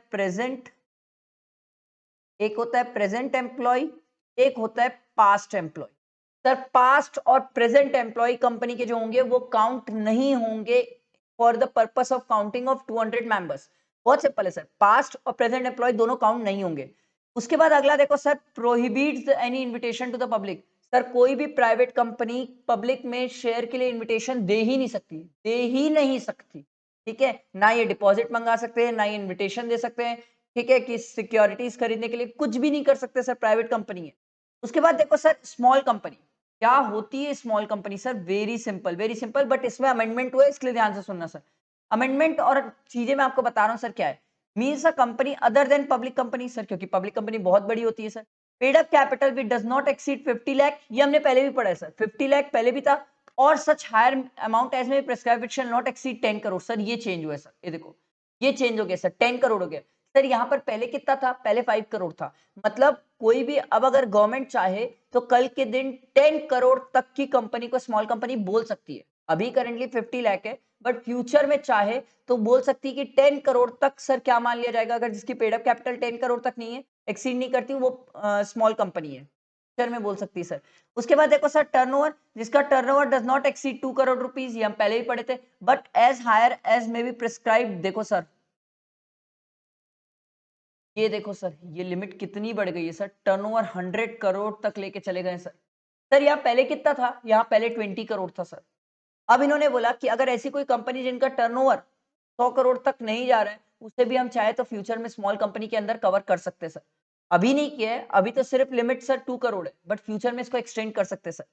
प्रेजेंट एम्प्लॉय, एक होता है पास्ट एम्प्लॉय। सर पास्ट और प्रेजेंट एम्प्लॉय कंपनी के जो होंगे वो काउंट नहीं होंगे for the purpose of counting of 200 members. बहुत सिंपल है सर, पास्ट और प्रेजेंट एम्प्लॉय दोनों काउंट नहीं होंगे। उसके बाद अगला देखो sir, prohibits any invitation to the public. Sir कोई भी प्राइवेट कंपनी पब्लिक में शेयर के लिए इन्विटेशन दे ही नहीं सकती, ठीक है, ना ये डिपॉजिट मंगा सकते हैं, ना ये इन्विटेशन दे सकते हैं, ठीक है, कि सिक्योरिटीज खरीदने के लिए कुछ भी नहीं कर सकते सर, प्राइवेट कंपनी है। उसके बाद देखो सर, स्मॉल कंपनी क्या होती है, small company sir very simple, but इसमें अमेंडमेंट हुआ है, इसलिए ध्यान से सुनना सर। अमेंडमेंट और चीजें मैं आपको बता रहा हूं सर क्या है। Means a company other than public company sir, क्योंकि पब्लिक कंपनी बहुत बड़ी होती है sir. Paid up capital which does not exceed 50 lakh, ये हमने पहले भी पढ़ा है सर, 50 लाख पहले भी था, और सच हायर अमाउंट एज में prescribe which shall not exceed 10 crore. Sir ये चेंज हुआ है सर, ये देखो ये चेंज हो गया सर, 10 करोड़ हो गया सर। यहाँ पर पहले कितना था, पहले 5 करोड़ था। मतलब कोई भी अब अगर गवर्नमेंट चाहे तो कल के दिन 10 करोड़ तक की कंपनी को स्मॉल कंपनी बोल सकती है। अभी करेंटली 50 लाख है, बट फ्यूचर में चाहे तो बोल सकती है कि 10 करोड़ तक सर क्या मान लिया जाएगा, अगर जिसकी पेड अप कैपिटल 10 करोड़ तक नहीं है, एक्सीड नहीं करती, वो स्मॉल कंपनी है, फ्यूचर में बोल सकती है सर। उसके बाद देखो सर, टर्नओवर, जिसका turnover does not exceed 2 crore rupees, ये हम पहले भी पढ़े थे, but as higher as may be prescribe. देखो सर, ये देखो सर, ये लिमिट कितनी बढ़ गई है सर, टर्नओवर 100 करोड़ तक लेके चले गए सर। सर यहाँ पहले कितना था, यहाँ पहले 20 करोड़ था सर। अब इन्होंने बोला कि अगर ऐसी कोई कंपनी जिनका टर्नओवर 100 करोड़ तक नहीं जा रहा है, उसे भी हम चाहे तो फ्यूचर में स्मॉल कंपनी के अंदर कवर कर सकते हैं सर। अभी नहीं किया है, अभी तो सिर्फ लिमिट सर 2 करोड़ है, बट फ्यूचर में इसको एक्सटेंड कर सकते हैं सर।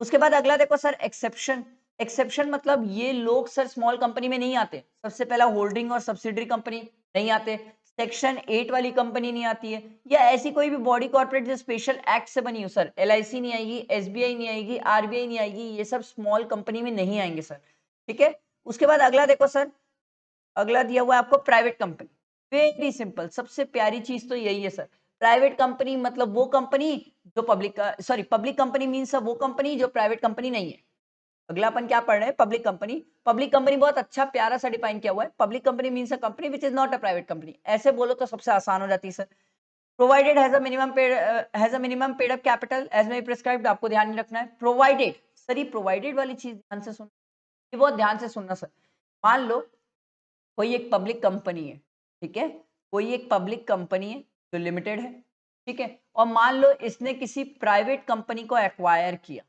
उसके बाद अगला देखो सर, एक्सेप्शन। एक्सेप्शन मतलब ये लोग सर स्मॉल कंपनी में नहीं आते। सबसे पहला होल्डिंग और सब्सिडरी कंपनी नहीं आते, सेक्शन 8 वाली कंपनी नहीं आती है, या ऐसी कोई भी बॉडी कॉर्पोरेट जो स्पेशल एक्ट से बनी हो सर, LIC नहीं आएगी, SBI नहीं आएगी, RBI नहीं आएगी, ये सब स्मॉल कंपनी में नहीं आएंगे सर, ठीक है। उसके बाद अगला देखो सर, अगला दिया हुआ है आपको प्राइवेट कंपनी। वेरी सिंपल, सबसे प्यारी चीज तो यही है सर। प्राइवेट कंपनी मतलब वो कंपनी जो पब्लिक कंपनी मीन्स वो कंपनी जो प्राइवेट कंपनी नहीं है। अगला अपन क्या पढ़ रहे हैं, पब्लिक कंपनी। पब्लिक कंपनी बहुत अच्छा प्यारा सा डिफाइन किया हुआ है, public company means a company which is not a private company. ऐसे बोलो तो सबसे आसान हो जाती है sir. Provided has a minimum paid up capital as may prescribed, आपको ध्यान नहीं रखना है। प्रोवाइडेड सर, ये प्रोवाइडेड वाली चीज ध्यान से सुन, ये बहुत ध्यान से सुनना सर। मान लो कोई एक पब्लिक कंपनी है, ठीक है, कोई एक पब्लिक कंपनी है जो लिमिटेड है, ठीक है, और मान लो इसने किसी प्राइवेट कंपनी को एक्वायर किया।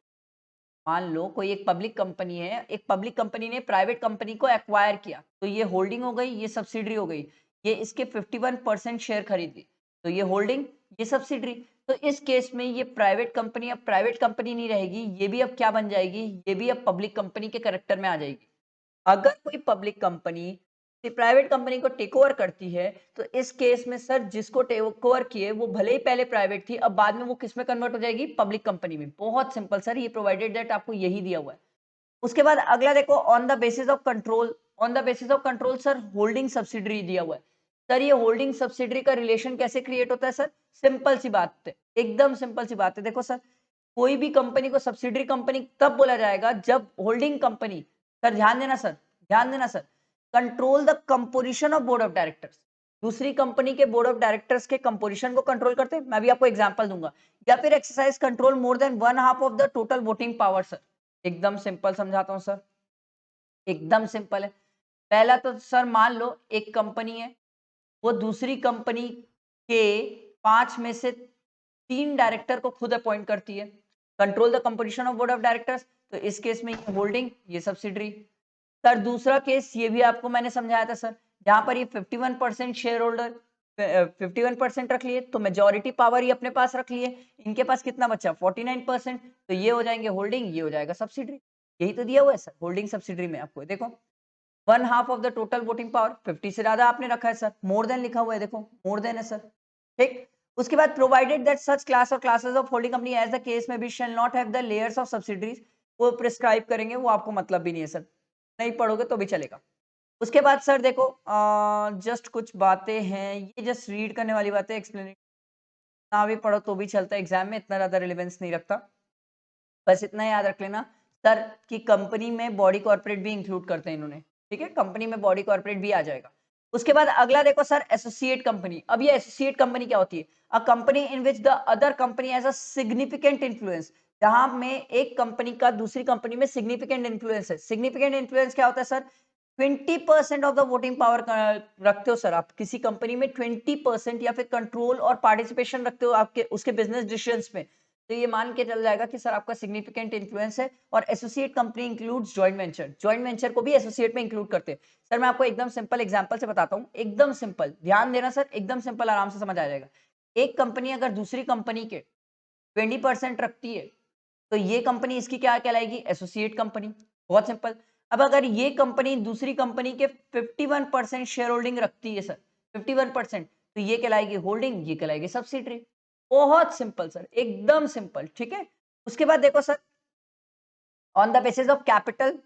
मान लो कोई एक पब्लिक कंपनी है, एक पब्लिक कंपनी ने प्राइवेट कंपनी को एक्वायर किया, तो ये होल्डिंग हो गई, ये सब्सिडरी हो गई। ये इसके 51% शेयर खरीद ली, तो ये होल्डिंग, ये सब्सिडरी। तो इस केस में ये प्राइवेट कंपनी अब प्राइवेट कंपनी नहीं रहेगी, ये भी अब क्या बन जाएगी, ये भी अब पब्लिक कंपनी के करेक्टर में आ जाएगी। अगर कोई पब्लिक कंपनी प्राइवेट कंपनी को टेक ओवर करती है, तो इस केस में सर जिसको टेक ओवर किए वो भले ही पहले प्राइवेट थी, अब बाद में वो किस में कन्वर्ट हो जाएगी, पब्लिक कंपनी में। बहुत सिंपल सर, ये प्रोवाइडेड दैट आपको यही दिया हुआ है। उसके बाद अगला देखो, on the basis of control. On the basis of control sir, holding subsidiary दिया हुआ है। सर ये होल्डिंग सब्सिडरी का रिलेशन कैसे क्रिएट होता है सर, सिंपल सी बात है, एकदम सिंपल सी बात है। देखो सर, कोई भी कंपनी को सब्सिडरी कंपनी तब बोला जाएगा जब होल्डिंग कंपनी, सर ध्यान देना सर, ध्यान देना sir, control the composition of board of directors, दूसरी कंपनी के बोर्ड ऑफ डायरेक्टर्स के कंपोजिशन को कंट्रोल करते हैं। मैं भी आपको एग्जांपल दूंगा। या फिर exercise control more than 1/2 of the total voting power sir. एकदम सिंपल समझाता हूं सर, एकदम सिंपल है। पहला तो सर मान लो एक कंपनी है, वो दूसरी कंपनी के 5 में से 3 डायरेक्टर को खुद अपॉइंट करती है। Control the composition of board of directors, तो इस केस में ये होल्डिंग, ये सब्सिडरी। सर दूसरा केस ये भी आपको मैंने समझाया था सर, जहां पर ये 51% शेयर होल्डर 51% रख लिए, तो मेजोरिटी पावर ये अपने पास रख लिए, इनके पास कितना बचा 49%, तो ये हो जाएंगे होल्डिंग, ये हो जाएगा सब्सिडरी। यही तो दिया हुआ है सर होल्डिंग सब्सिडरी में आपको। देखो 1/2 of the total voting power, 50 से ज्यादा आपने रखा है सर, मोर देन लिखा हुआ है, देखो मोर देन है सर, ठीक। उसके बाद provided that such class or classes of holding company as the case may be shall not have the layers of subsidiaries. वो प्रिस्क्राइब करेंगे, वो आपको मतलब भी नहीं है सर, नहीं पढ़ोगे तो भी चलेगा। उसके बाद सर देखो जस्ट कुछ बातें हैं, ये जस्ट रीड करने वाली बातें, एक्सप्लेनेशन ना भी पढ़ो तो भी चलता है, एग्जाम में इतना ज़्यादा रिलेवेंस नहीं रखता। बस इतना याद रख लेना सर कि कंपनी में बॉडी कॉर्पोरेट भी इंक्लूड करते हैं इन्होंने, ठीक है, कंपनी में बॉडी कॉर्पोरेट भी आ जाएगा। उसके बाद अगला देखो सर एसोसिएट कंपनी। अब ये एसोसिएट कंपनी क्या होती है? A company in which the other company has a significant influence, जहां में एक कंपनी का दूसरी कंपनी में सिग्निफिकेंट इन्फ्लुएंस है। सिग्निफिकेंट इन्फ्लुएंस क्या होता है sir? 20% of the voting power रखते हो सर आप किसी कंपनी में, 20% या फिर कंट्रोल और पार्टिसिपेशन रखते हो आपके उसके बिजनेस डिसीजंस में, तो ये मान के चल जाएगा कि सर आपका सिग्निफिकेंट इन्फ्लुएंस है। और associate company includes joint venture, joint venture को भी एसोसिएट में इंक्लूड करते हैं। सर मैं आपको एकदम सिंपल एग्जांपल से बताता हूँ, एकदम सिंपल, ध्यान देना सर, एकदम सिंपल, आराम से समझ आ जाएगा। एक कंपनी अगर दूसरी कंपनी के 20% रखती है, तो ये कंपनी इसकी क्या कहलाएगी? Associate company. बहुत सिंपल। अब अगर ये कंपनी दूसरी कंपनी के 51% शेयर होल्डिंग रखती है सर, 51%, तो ये कहलाएगी होल्डिंग, ये कहलाएगी सब्सिडरी। बहुत सिंपल सर, एकदम सिंपल, ठीक है। उसके बाद देखो sir, on the basis of capital,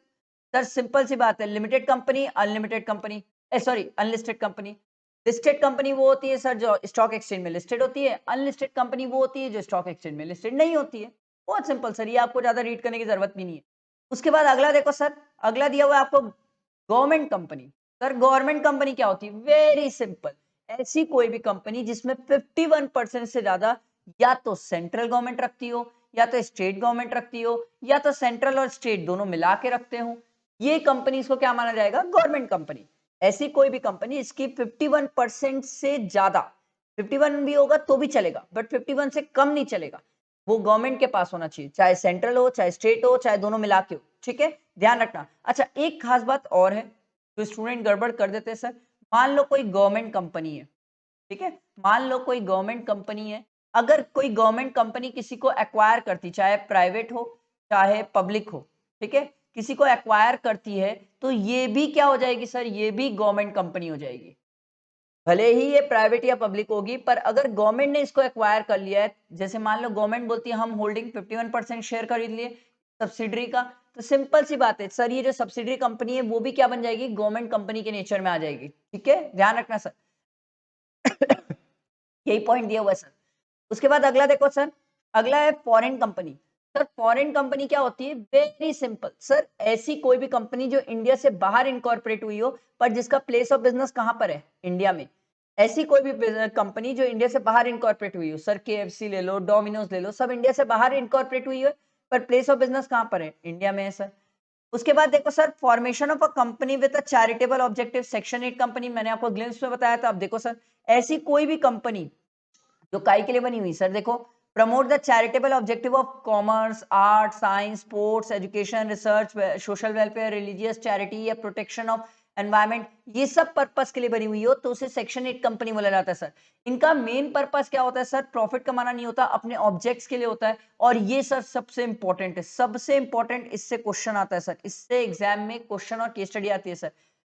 sir simple सी बात है, limited company, unlimited company, sorry unlisted company. Listed company वो होती है सर जो स्टॉक एक्सचेंज में लिस्टेड होती है, अनलिस्टेड कंपनी वो होती है जो स्टॉक एक्सचेंज में लिस्टेड नहीं होती है। बहुत सिंपल सर, ये आपको ज्यादा रीड करने की जरूरत भी नहीं है। उसके बाद अगला देखो सर, अगला दिया हुआ है आपको government company. Sir government company क्या होती है? वेरी सिंपल, ऐसी कोई भी कंपनी जिसमें 51% से ज्यादा या तो सेंट्रल गवर्नमेंट रखती हो, या तो स्टेट गवर्नमेंट रखती हो, या तो सेंट्रल और स्टेट दोनों मिला के रखते हो, ये कंपनी को क्या माना जाएगा? Government company. ऐसी कोई भी कंपनी इसकी 51% से ज्यादा, 51 भी होगा तो भी चलेगा, बट 51 से कम नहीं चलेगा, वो गवर्नमेंट के पास होना चाहिए, चाहे सेंट्रल हो, चाहे स्टेट हो, चाहे दोनों मिला के हो, ठीक है, ध्यान रखना। अच्छा एक खास बात और है जो स्टूडेंट गड़बड़ कर देते हैं सर, मान लो कोई गवर्नमेंट कंपनी है, ठीक है, मान लो कोई गवर्नमेंट कंपनी है, अगर कोई गवर्नमेंट कंपनी किसी को एक्वायर करती, चाहे प्राइवेट हो चाहे पब्लिक हो, ठीक है, किसी को एक्वायर करती है, तो ये भी क्या हो जाएगी सर? ये भी गवर्नमेंट कंपनी हो जाएगी। भले ही ये प्राइवेट या पब्लिक होगी, पर अगर गवर्नमेंट ने इसको एक्वायर कर लिया है, जैसे मान लो गवर्नमेंट बोलती है हम होल्डिंग 51% शेयर खरीद लिए सब्सिडरी का, तो सिंपल सी बात है सर, ये जो सब्सिडरी कंपनी है वो भी क्या बन जाएगी? गवर्नमेंट कंपनी के नेचर में आ जाएगी, ठीक है, ध्यान रखना सर। यही पॉइंट दिया हुआ है सर। उसके बाद अगला देखो सर, अगला है foreign company. Sir foreign company क्या होती है? वेरी सिंपल सर, ऐसी कोई भी कंपनी जो इंडिया से बाहर इनकॉर्पोरेट हुई हो, पर जिसका प्लेस ऑफ बिजनेस कहां पर है? इंडिया में। ऐसी कोई भी कंपनी जो इंडिया से बाहर इनकॉर्पोरेट हुई हो, सर केएफसी ले लो, डोमिनोज ले लो, सब इंडिया से बाहर इनकॉर्पोरेट हुई हो, पर प्लेस ऑफ बिजनेस कहां पर है? इंडिया में है सर। उसके बाद देखो sir, formation of a company with a charitable objective, section 8 company, मैंने आपको ग्लिम्स में बताया था। अब देखो सर, ऐसी कोई भी कंपनी जो काय के लिए बनी हुई? सर देखो, promote the charitable objective of commerce, art, science, sports, education, research, social welfare, religious charity या प्रोटेक्शन ऑफ एनवायरमेंट, ये सब पर्पस के लिए बनी हुई हो तो उसे सेक्शन 8 कंपनी बोला जाता है सर। इनका मेन पर्पस क्या होता है सर? प्रॉफिट कमाना नहीं होता, अपने ऑब्जेक्ट्स के लिए होता है। और ये सर सबसे इंपॉर्टेंट है, सबसे इंपॉर्टेंट, इससे क्वेश्चन आता है सर, इससे एग्जाम में क्वेश्चन और केस स्टडी आती है sir.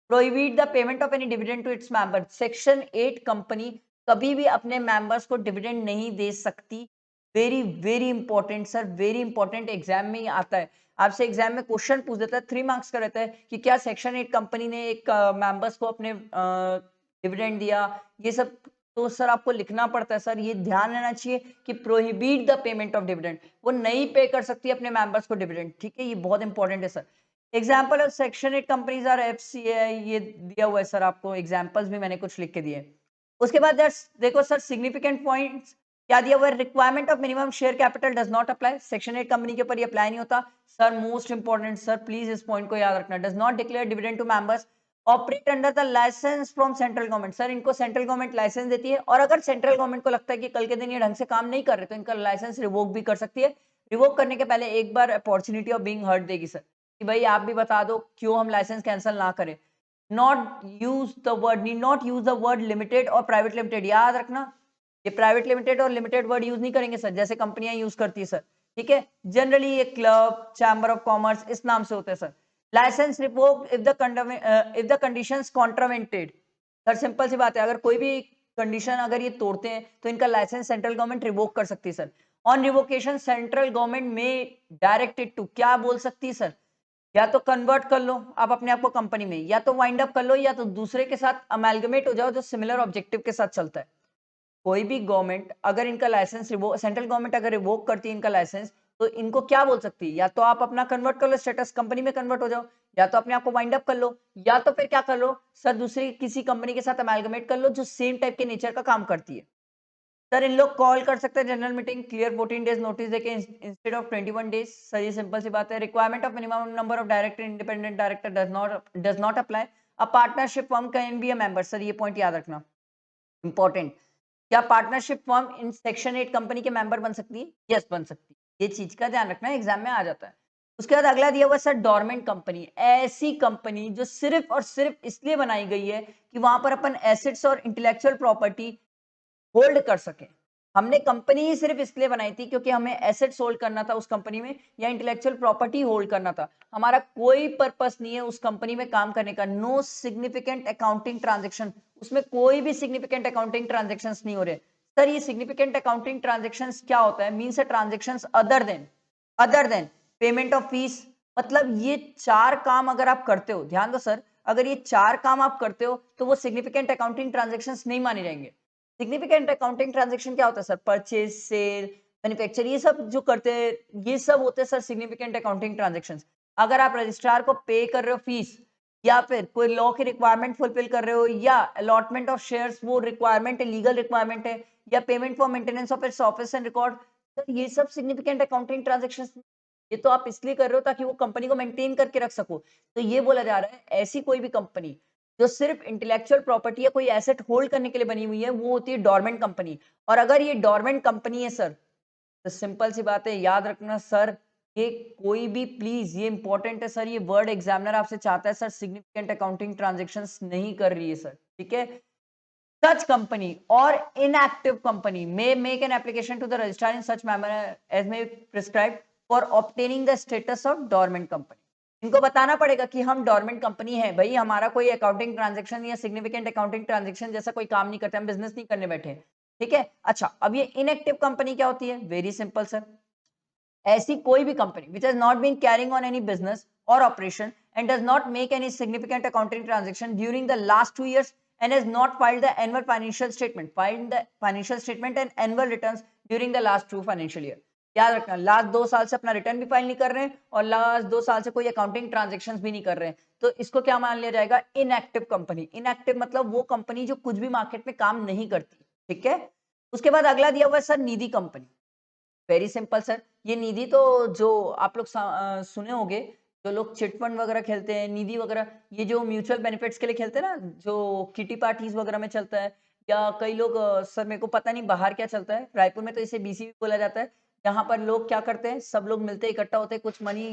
Prohibit the payment of any dividend to its member, section 8 company कभी भी अपने मेंबर्स को डिविडेंड नहीं दे सकती। Very very important sir, very important, exam में ही आता है। आपसे एग्जाम में क्वेश्चन पूछ देता है, 3 मार्क्स का रहता है कि क्या सेक्शन 8 कंपनी ने एक मेंबर्स को अपने डिविडेंड दिया, ये सब, तो सर आपको लिखना पड़ता है सर, ये ध्यान रहना चाहिए कि prohibit the payment of dividend, वो नहीं पे कर सकती अपने मेंबर्स को डिविडेंड, ठीक है, ये बहुत इंपॉर्टेंट है sir. Example of section 8 companies are FCI, ये दिया हुआ है सर आपको, एग्जाम्पल्स भी मैंने कुछ लिख के दिए। उसके बाद देखो सर, सिग्निफिकेंट पॉइंट्स क्या दिया हुआ है? Requirement of minimum share capital does not apply, section 8 company के ऊपर ये अप्लाई नहीं होता sir. Most important sir, please इस पॉइंट को याद रखना, does not declare dividend to members, operate under the licence from central government. Sir इनको सेंट्रल गवर्नमेंट लाइसेंस देती है, और अगर सेंट्रल गवर्नमेंट को लगता है कि कल के दिन ये ढंग से काम नहीं कर रहे तो इनका लाइसेंस रिवोक भी कर सकती है। रिवोक करने के पहले एक बार अपॉर्चुनिटी ऑफ बीइंग हर्ड देगी सर, कि भाई आप भी बता दो क्यों हम लाइसेंस कैंसिल ना करें। Not use the word, need not use the word limited और प्राइवेट लिमिटेड, याद रखना, ये प्राइवेट लिमिटेड और लिमिटेड वर्ड यूज नहीं करेंगे सर, जैसे कंपनियां यूज करती है सर, ठीक है। जनरली ये क्लब, चैम्बर ऑफ कॉमर्स इस नाम से होते हैं sir. License revoke if the conditions contravented, sir simple सी बात है, अगर कोई भी कंडीशन अगर ये तोड़ते हैं तो इनका लाइसेंस सेंट्रल गवर्नमेंट रिवोक कर सकती है sir. On revocation central government में डायरेक्टेड टू, क्या बोल सकती है सर, या तो कन्वर्ट कर लो आप अपने आप को कंपनी में, या तो वाइंड अप कर लो, या तो दूसरे के साथ अमेलगमेट हो जाओ जो सिमिलर ऑब्जेक्टिव के साथ चलता है। कोई भी गवर्नमेंट अगर इनका लाइसेंस सेंट्रल गवर्नमेंट अगर रिवोक करती है इनका लाइसेंस, तो इनको क्या बोल सकती है, या तो आप अपना कन्वर्ट कर लो, स्टेटस कंपनी में कन्वर्ट हो जाओ, या तो अपने आप को वाइंड अप कर लो, या तो फिर क्या कर लो सर, दूसरी किसी कंपनी के साथ अमेलगमेट कर लो जो सेम टाइप के नेचर का काम करती है। सर इन लोग कॉल कर सकते हैं general meeting, clear 14 days notice देके इंस्टेड ऑफ 21 डेज। सर ये सिंपल सी बात है। Requirement of minimum number of director independent director does not apply. A partnership firm can be a member. Sir ये पॉइंट याद रखना, इंपॉर्टेंट। क्या partnership firm in section 8 company के member बन सकती है? यस बन सकती है। ये चीज का ध्यान रखना, एग्जाम में आ जाता है। उसके बाद अगला दिया हुआ सर डोरमेंट कंपनी, ऐसी कंपनी जो सिर्फ और सिर्फ इसलिए बनाई गई है कि वहां पर अपन एसेट्स और इंटेलेक्चुअल प्रॉपर्टी होल्ड कर सके। हमने कंपनी ही सिर्फ इसलिए बनाई थी क्योंकि हमें एसेट्स होल्ड करना था उस कंपनी में, या इंटेलेक्चुअल प्रॉपर्टी होल्ड करना था। हमारा कोई पर्पस नहीं है उस कंपनी में काम करने का। नो सिग्निफिकेंट अकाउंटिंग ट्रांजेक्शन, उसमें कोई भी सिग्निफिकेंट अकाउंटिंग ट्रांजेक्शंस नहीं हो रहे। सर ये सिग्निफिकेंट अकाउंटिंग ट्रांजेक्शंस क्या होता है? Means transactions other than payment of fees. मतलब ये चार काम अगर आप करते हो, ध्यान दो सर, अगर ये चार काम आप करते हो तो वो सिग्निफिकेंट अकाउंटिंग ट्रांजेक्शंस नहीं माने जाएंगे। सिग्निफिकेंट अकाउंटिंग ट्रांजैक्शन क्या होता है सर? परचेज, सेल, मैन्युफैक्चर, ये सब जो करते हैं, ये सब होते हैं सर सिग्निफिकेंट अकाउंटिंग ट्रांजैक्शंस। अगर आप रजिस्ट्रार को पे कर रहे हो फीस, या फिर कोई लॉ की रिक्वायरमेंट फुलफिल कर रहे हो, या अलॉटमेंट ऑफ शेयर्स वो रिक्वायरमेंट है, लीगल रिक्वायरमेंट है, या payment for maintenance of its office and record, sir ये सब सिग्निफिकेंट अकाउंटिंग ट्रांजैक्शंस। ये तो आप इसलिए कर रहे हो ताकि वो कंपनी को मेंटेन करके रख सको। तो ये बोला जा रहा है ऐसी कोई भी कंपनी जो सिर्फ इंटेलेक्चुअल प्रॉपर्टी या कोई एसेट होल्ड करने के लिए बनी हुई है, वो होती है डोरमेंट कंपनी। और अगर ये डोरमेंट कंपनी है सर, तो सिंपल सी बात है, याद रखना सर, ये कोई भी, प्लीज ये इंपॉर्टेंट है सर, ये वर्ड एग्जामिनर आपसे चाहता है सर सिग्निफिकेंट अकाउंटिंग ट्रांजेक्शन्स नहीं कर रही है सर, ठीक है। सच कंपनी और inactive company may make an application to the registrar in such manner as may prescribed for obtaining the status of dormant company। इनको बताना पड़ेगा कि हम डोरमेंट कंपनी है भाई, हमारा कोई अकाउंटिंग ट्रांजैक्शन या सिग्निफिकेंट अकाउंटिंग ट्रांजैक्शन जैसा कोई काम नहीं करते, हम बिजनेस नहीं करने बैठे हैं, ठीक है। अच्छा, अब ये इनएक्टिव कंपनी क्या होती है? वेरी सिंपल सर, ऐसी कोई भी company which has not been carrying on any business or operation and does not make any significant accounting transaction during the last 2 years and has not filed the annual financial statement and annual returns during the last 2 financial year। याद रखना, last 2 साल से अपना return भी file नहीं कर रहे हैं और लास्ट 2 साल से कोई अकाउंटिंग ट्रांजेक्शन्स भी नहीं कर रहे हैं, तो इसको क्या मान लिया जाएगा? Inactive company. इनएक्टिव मतलब वो कंपनी जो कुछ भी मार्केट में काम नहीं करती, ठीक है। उसके बाद अगला दिया हुआ है सर निधि कंपनी। वेरी सिंपल सर, ये निधि तो जो आप लोग सुने होंगे, जो लोग चिट फंड वगैरह खेलते हैं, निधि वगैरह, ये जो म्यूचुअल बेनिफिट्स के लिए खेलते हैं ना, जो किटी पार्टीज वगैरह में चलता है, या कई लोग सर मेरे को पता नहीं बाहर क्या चलता है, रायपुर में तो इसे बीसी भी बोला जाता है। यहाँ पर लोग क्या करते हैं, सब लोग मिलते हैं, इकट्ठा होते हैं, कुछ मनी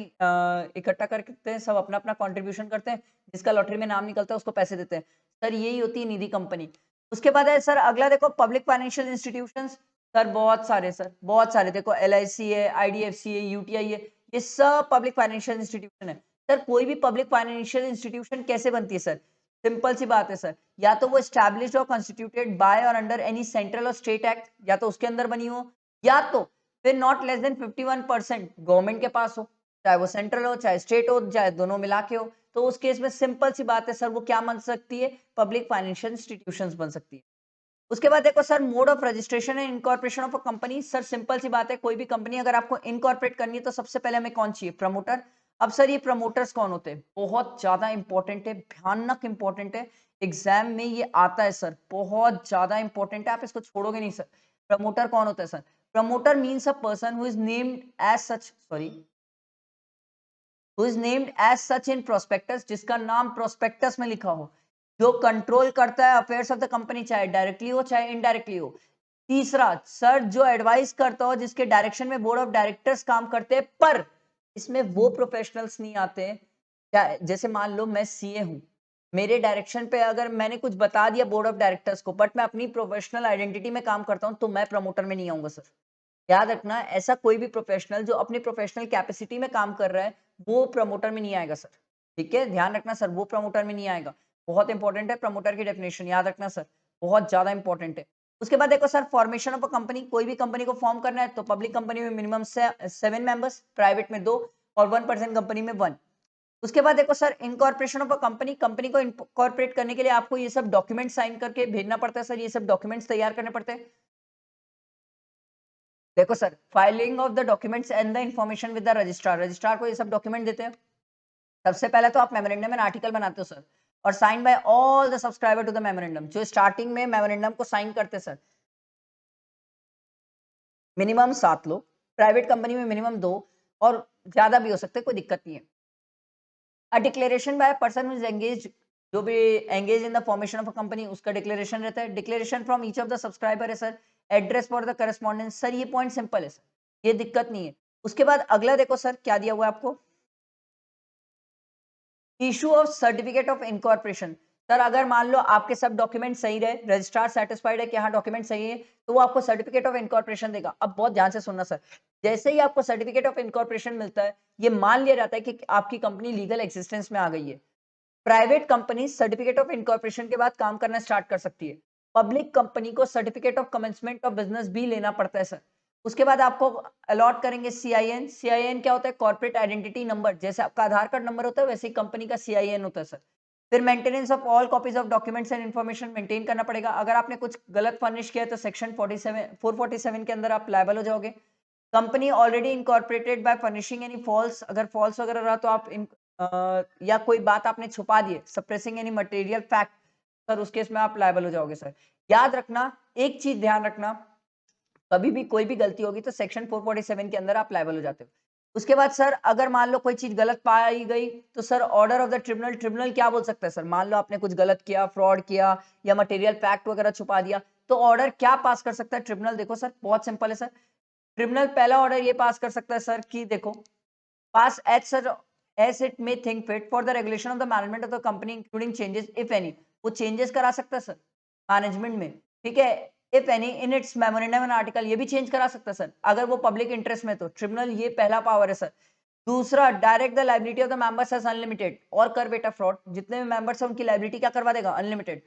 इकट्ठा करते हैं, सब अपना अपना कॉन्ट्रीब्यूशन करते हैं, जिसका लॉटरी में नाम निकलता है उसको पैसे देते हैं। सर यही होती है निधि कंपनी। उसके बाद है सर अगला, देखो पब्लिक फाइनेंशियल इंस्टीट्यूशंस। सर बहुत सारे, सर बहुत सारे, देखो एलआईसी है, आईडीएफसी है, यूटीआई है, ये सब पब्लिक फाइनेंशियल इंस्टीट्यूशन है। सर कोई भी पब्लिक फाइनेंशियल इंस्टीट्यूशन कैसे बनती है सर? सिंपल सी बात है सर, या तो वो एस्टैब्लिश्ड और कॉन्स्टिट्यूटेड बाय और अंडर एनी सेंट्रल और स्टेट एक्ट, या तो उसके अंदर बनी हो, या तो फिर नॉट लेस देन 51% गवर्नमेंट के पास हो, चाहे वो सेंट्रल हो चाहे स्टेट हो चाहे दोनों मिला के हो, तो उस केस में सिंपल सी बात है सर, वो क्या बन सकती है? पब्लिक फाइनेंशियल इंस्टीट्यूशंस बन सकती है। उसके बाद देखो sir mode of registration and incorporation of a company. Sir simple सी बात है, कोई भी कंपनी अगर आपको इनकॉर्पोरेट करनी है तो सबसे पहले हमें कौन चाहिए? प्रमोटर। अब सर ये प्रमोटर्स कौन होते हैं? बहुत ज्यादा इंपॉर्टेंट है, भयानक इंपॉर्टेंट है, एग्जाम में ये आता है सर, बहुत ज्यादा इंपॉर्टेंट है, आप इसको छोड़ोगे नहीं सर। प्रमोटर कौन होता है sir? Promoter means a person who is named as such, sorry, who is named as such in prospectus, जिसका नाम प्रोस्पेक्टस में लिखा हो, जो कंट्रोल करता है अफेयर्स ऑफ द कंपनी, चाहे डायरेक्टली हो चाहे इनडायरेक्टली हो। तीसरा सर, जो एडवाइस करता हो, जिसके डायरेक्शन में बोर्ड ऑफ डायरेक्टर्स काम करते हैं, पर इसमें वो प्रोफेशनल्स नहीं आते हैं, जैसे मान लो मैं सीए हूं, मेरे डायरेक्शन पे अगर मैंने कुछ बता दिया बोर्ड ऑफ डायरेक्टर्स को, बट मैं अपनी प्रोफेशनल आइडेंटिटी में काम करता हूं, तो मैं प्रमोटर में नहीं आऊंगा सर। याद रखना, ऐसा कोई भी प्रोफेशनल जो अपनी प्रोफेशनल कैपेसिटी में काम कर रहा है, वो प्रमोटर में नहीं आएगा सर, ठीक है, ध्यान रखना सर, वो प्रमोटर में नहीं आएगा। बहुत इंपॉर्टेंट है प्रमोटर की डेफिनेशन, याद रखना सर, बहुत ज्यादा इंपॉर्टेंट है। उसके बाद देखो sir, formation of a company, कोई भी कंपनी को फॉर्म करना है तो पब्लिक कंपनी में मिनिमम 7 मेंबर्स, प्राइवेट में 2 और 1% कंपनी में 1। उसके बाद देखो sir, incorporation of a company, company को इनकॉर्पोरेट करने के लिए आपको ये सब डॉक्यूमेंट साइन करके भेजना पड़ता है सर, ये सब डॉक्यूमेंट्स तैयार करने पड़ते हैं। देखो sir, filing of the documents and the information with the registrar, registrar को ये सब डॉक्यूमेंट देते हैं। सबसे पहले तो आप मेमोरेंडम एंड आर्टिकल बनाते हो सर, और sign by all the subscriber to the memorandum, जो स्टार्टिंग में मेमोरेंडम को साइन करते हैं सर, मिनिमम 7 लोग, प्राइवेट कंपनी में मिनिमम 2 और ज्यादा भी हो सकते हैं, कोई दिक्कत नहीं है। A declaration by person who is engaged, जो भी engage in the formation of a company, उसका डिक्लेरेशन रहता है। Declaration from each of the subscriber है sir, address for the correspondence, sir ये पॉइंट सिंपल है सर, ये दिक्कत नहीं है। उसके बाद अगला देखो सर, क्या दिया हुआ है आपको, issue of certificate of incorporation. Sir अगर मान लो आपके सब डॉक्यूमेंट सही रहे, रजिस्ट्रार सेटिस्फाइड है कि हाँ डॉक्यूमेंट सही है, तो वो आपको सर्टिफिकेट ऑफ इनकॉर्पोरेशन देगा। अब बहुत ध्यान से सुनना सर, जैसे ही आपको सर्टिफिकेट ऑफ इनकॉर्पोरेशन मिलता है, ये मान लिया जाता है कि आपकी कंपनी लीगल एक्सिस्टेंस में आ गई है। Private company certificate of incorporation के बाद काम करना स्टार्ट कर सकती है। पब्लिक कंपनी को certificate of commencement of business भी लेना पड़ता है सर। उसके बाद आपको अलॉट करेंगे सीआईएन। सीआईएन क्या होता है? Corporate identity number. जैसे आपका आधार कार्ड नंबर होता है, वैसे ही कंपनी का सीआईएन होता है सर। फिर maintenance of all copies of documents and information maintain करना पड़ेगा। अगर आपने कुछ गलत फर्निश किया है तो सेक्शन 447 के अंदर आप लायबल हो जाओगे। Company already incorporated by furnishing any false, अगर फॉल्स वगैरह रहा तो आप या कोई बात आपने छुपा दी है, suppressing any material fact, sir उस केस में आप लायबल हो जाओगे सर। याद रखना, एक चीज ध्यान रखना, कभी भी कोई भी गलती होगी तो सेक्शन 447 के अंदर आप लायबल हो जाते हो। उसके बाद सर, अगर मान लो कोई चीज गलत पाई गई तो sir order of the tribunal, tribunal क्या बोल सकता है सर? मान लो आपने कुछ गलत किया, फ्रॉड किया या मटेरियल फैक्ट वगैरह छुपा दिया, तो ऑर्डर क्या पास कर सकता है ट्रिब्यूनल? देखो सर, बहुत सिंपल है सर। ट्रिब्यूनल पहला ऑर्डर ये पास कर सकता है सर कि देखो, pass as sir as it may think fit for the regulation of the management of the company including changes if any, वो चेंजेस करा सकता है सर मैनेजमेंट में, ठीक है। If any in its memorandum and article, ये भी change करा सकता है सर, अगर वो पब्लिक इंटरेस्ट में, तो ट्रिब्यूनल ये पहला पावर है सर। दूसरा, direct the liability of the members as unlimited, और कर बेटा फ्रॉड, जितने भी मेंबर्स हैं उनकी लाइबिलिटी क्या करवा देगा? अनलिमिटेड।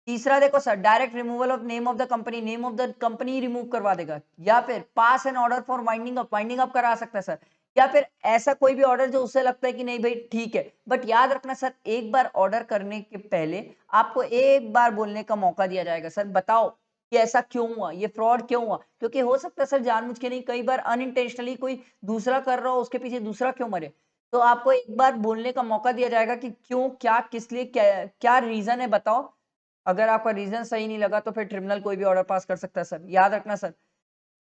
तीसरा देखो सर, direct removal of name of the company, name of the company remove करवा देगा। या फिर pass an order for winding up, winding up करा सकता है सर। या फिर ऐसा कोई भी ऑर्डर जो उससे लगता है कि नहीं भाई ठीक है। बट याद रखना सर, एक बार ऑर्डर करने के पहले आपको एक बार बोलने का मौका दिया जाएगा सर, बताओ कि ऐसा क्यों हुआ, ये फ्रॉड क्यों हुआ, क्योंकि हो सकता है सर जानबूझ के नहीं, कई बार अनइंटेंशनली कोई दूसरा कर रहा हो, उसके पीछे दूसरा क्यों मरे। तो आपको एक बार बोलने का मौका दिया जाएगा कि क्यों, क्या, किस लिए, क्या क्या रीजन है, बताओ। अगर आपका रीजन सही नहीं लगा तो फिर ट्रिब्यूनल कोई भी ऑर्डर पास कर सकता है सर, याद रखना सर,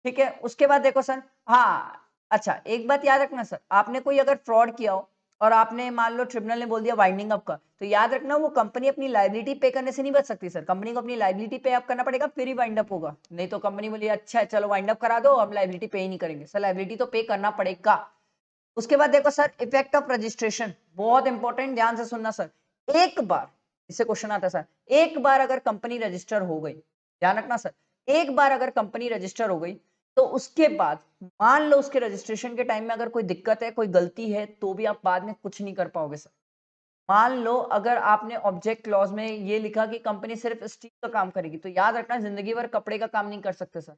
ठीक है। उसके बाद देखो सर, हाँ अच्छा, एक बात याद रखना सर, आपने कोई अगर फ्रॉड किया हो और आपने मान लो ट्रिब्यूनल ने बोल दिया वाइंडिंग अप का, तो याद रखना वो कंपनी अपनी लाइबिलिटी पे करने से नहीं बच सकती सर, कंपनी को अपनी लाइबिलिटी पे अप करना पड़ेगा, फिर ही वाइंड अप होगा। नहीं तो कंपनी बोली अच्छा है चलो वाइंड अप करा दो, हम लाइबिलिटी पे ही नहीं करेंगे, सर लाइबिलिटी तो पे करना पड़ेगा। उसके बाद देखो सर, इफेक्ट ऑफ रजिस्ट्रेशन, बहुत इंपॉर्टेंट, ध्यान से सुनना सर। एक बार, इससे क्वेश्चन आता है सर, एक बार अगर कंपनी रजिस्टर हो गई, ध्यान रखना सर, एक बार अगर कंपनी रजिस्टर हो गई तो उसके बाद मान लो उसके रजिस्ट्रेशन के टाइम में अगर कोई दिक्कत है, कोई गलती है, तो भी आप बाद में कुछ नहीं कर पाओगे सर। मान लो अगर आपने ऑब्जेक्ट क्लॉज में ये लिखा कि कंपनी सिर्फ स्टील का काम करेगी, तो याद रखना जिंदगी भर कपड़े का काम नहीं कर सकते सर।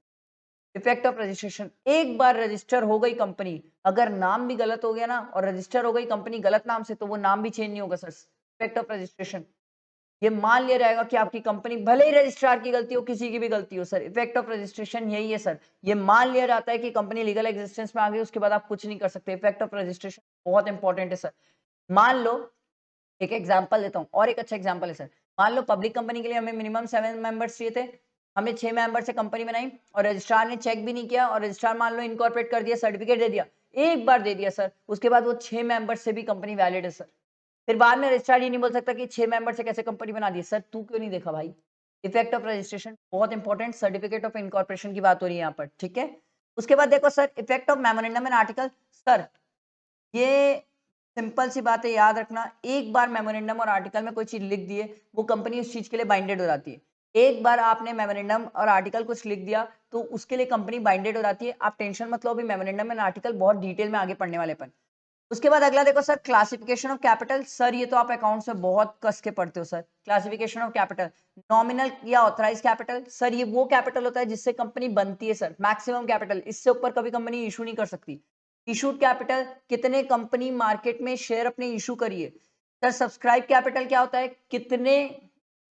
इफेक्ट ऑफ रजिस्ट्रेशन, एक बार रजिस्टर हो गई कंपनी, अगर नाम भी गलत हो गया ना और रजिस्टर हो गई कंपनी गलत नाम से, तो वो नाम भी चेंज नहीं होगा सर। इफेक्ट ऑफ रजिस्ट्रेशन, ये मान लिया जाएगा कि आपकी कंपनी, भले ही रजिस्ट्रार की गलती हो, किसी की भी गलती हो सर, इफेक्ट ऑफ रजिस्ट्रेशन यही है सर। ये मान लिया जाता है कि कंपनी लीगल एग्जिस्टेंस में आ गई, उसके बाद आप कुछ नहीं कर सकते। इफेक्ट ऑफ रजिस्ट्रेशन बहुत इंपॉर्टेंट है सर। मान लो, एक एग्जांपल देता हूँ और एक अच्छा एग्जांपल है सर। मान लो पब्लिक कंपनी के लिए हमें मिनिमम 7 मेंबर्स चाहिए थे, हमने 6 मेंबर से कंपनी बनाई और रजिस्ट्रार ने चेक भी नहीं किया, और रजिस्ट्रार मान लो इनकॉर्पोरेट कर दिया, सर्टिफिकेट दे दिया, एक बार दे दिया सर, उसके बाद वो 6 मेंबर से भी कंपनी वैलिड है सर। फिर बाद में रजिस्ट्रार ये नहीं बोल सकता कि 6 मेंबर से कैसे कंपनी बना दी सर, तू क्यों नहीं देखा भाई। इफेक्ट ऑफ रजिस्ट्रेशन बहुत इंपॉर्टेंट, सर्टिफिकेट ऑफ इनकॉर्पोरेशन की बात हो रही है यहाँ पर, ठीक है। उसके बाद देखो sir, effect of memorandum and article, sir ये सिंपल सी बात है, याद रखना, एक बार मेमोरेंडम और आर्टिकल में कोई चीज लिख दिए, वो कंपनी उस चीज के लिए बाइंडेड हो जाती है। एक बार आपने मेमोरेंडम और आर्टिकल कुछ लिख दिया तो उसके लिए कंपनी बाइंडेड हो जाती है। आप टेंशन मत लो, अभी मेमोरेंडम एंड आर्टिकल बहुत डिटेल में आगे पढ़ने वाले अपन। उसके बाद अगला देखो sir, classification of capital. Sir ये तो आप अकाउंट्स में बहुत कस के पढ़ते हो sir. Classification of capital, nominal या ऑथराइज कैपिटल। सर ये वो कैपिटल होता है जिससे कंपनी बनती है सर। मैक्सिमम कैपिटल, इससे ऊपर कभी कंपनी इशू नहीं कर सकती। इशूड कैपिटल, कितने कंपनी मार्केट में शेयर अपने इशू करिए। सर सब्सक्राइब कैपिटल क्या होता है, कितने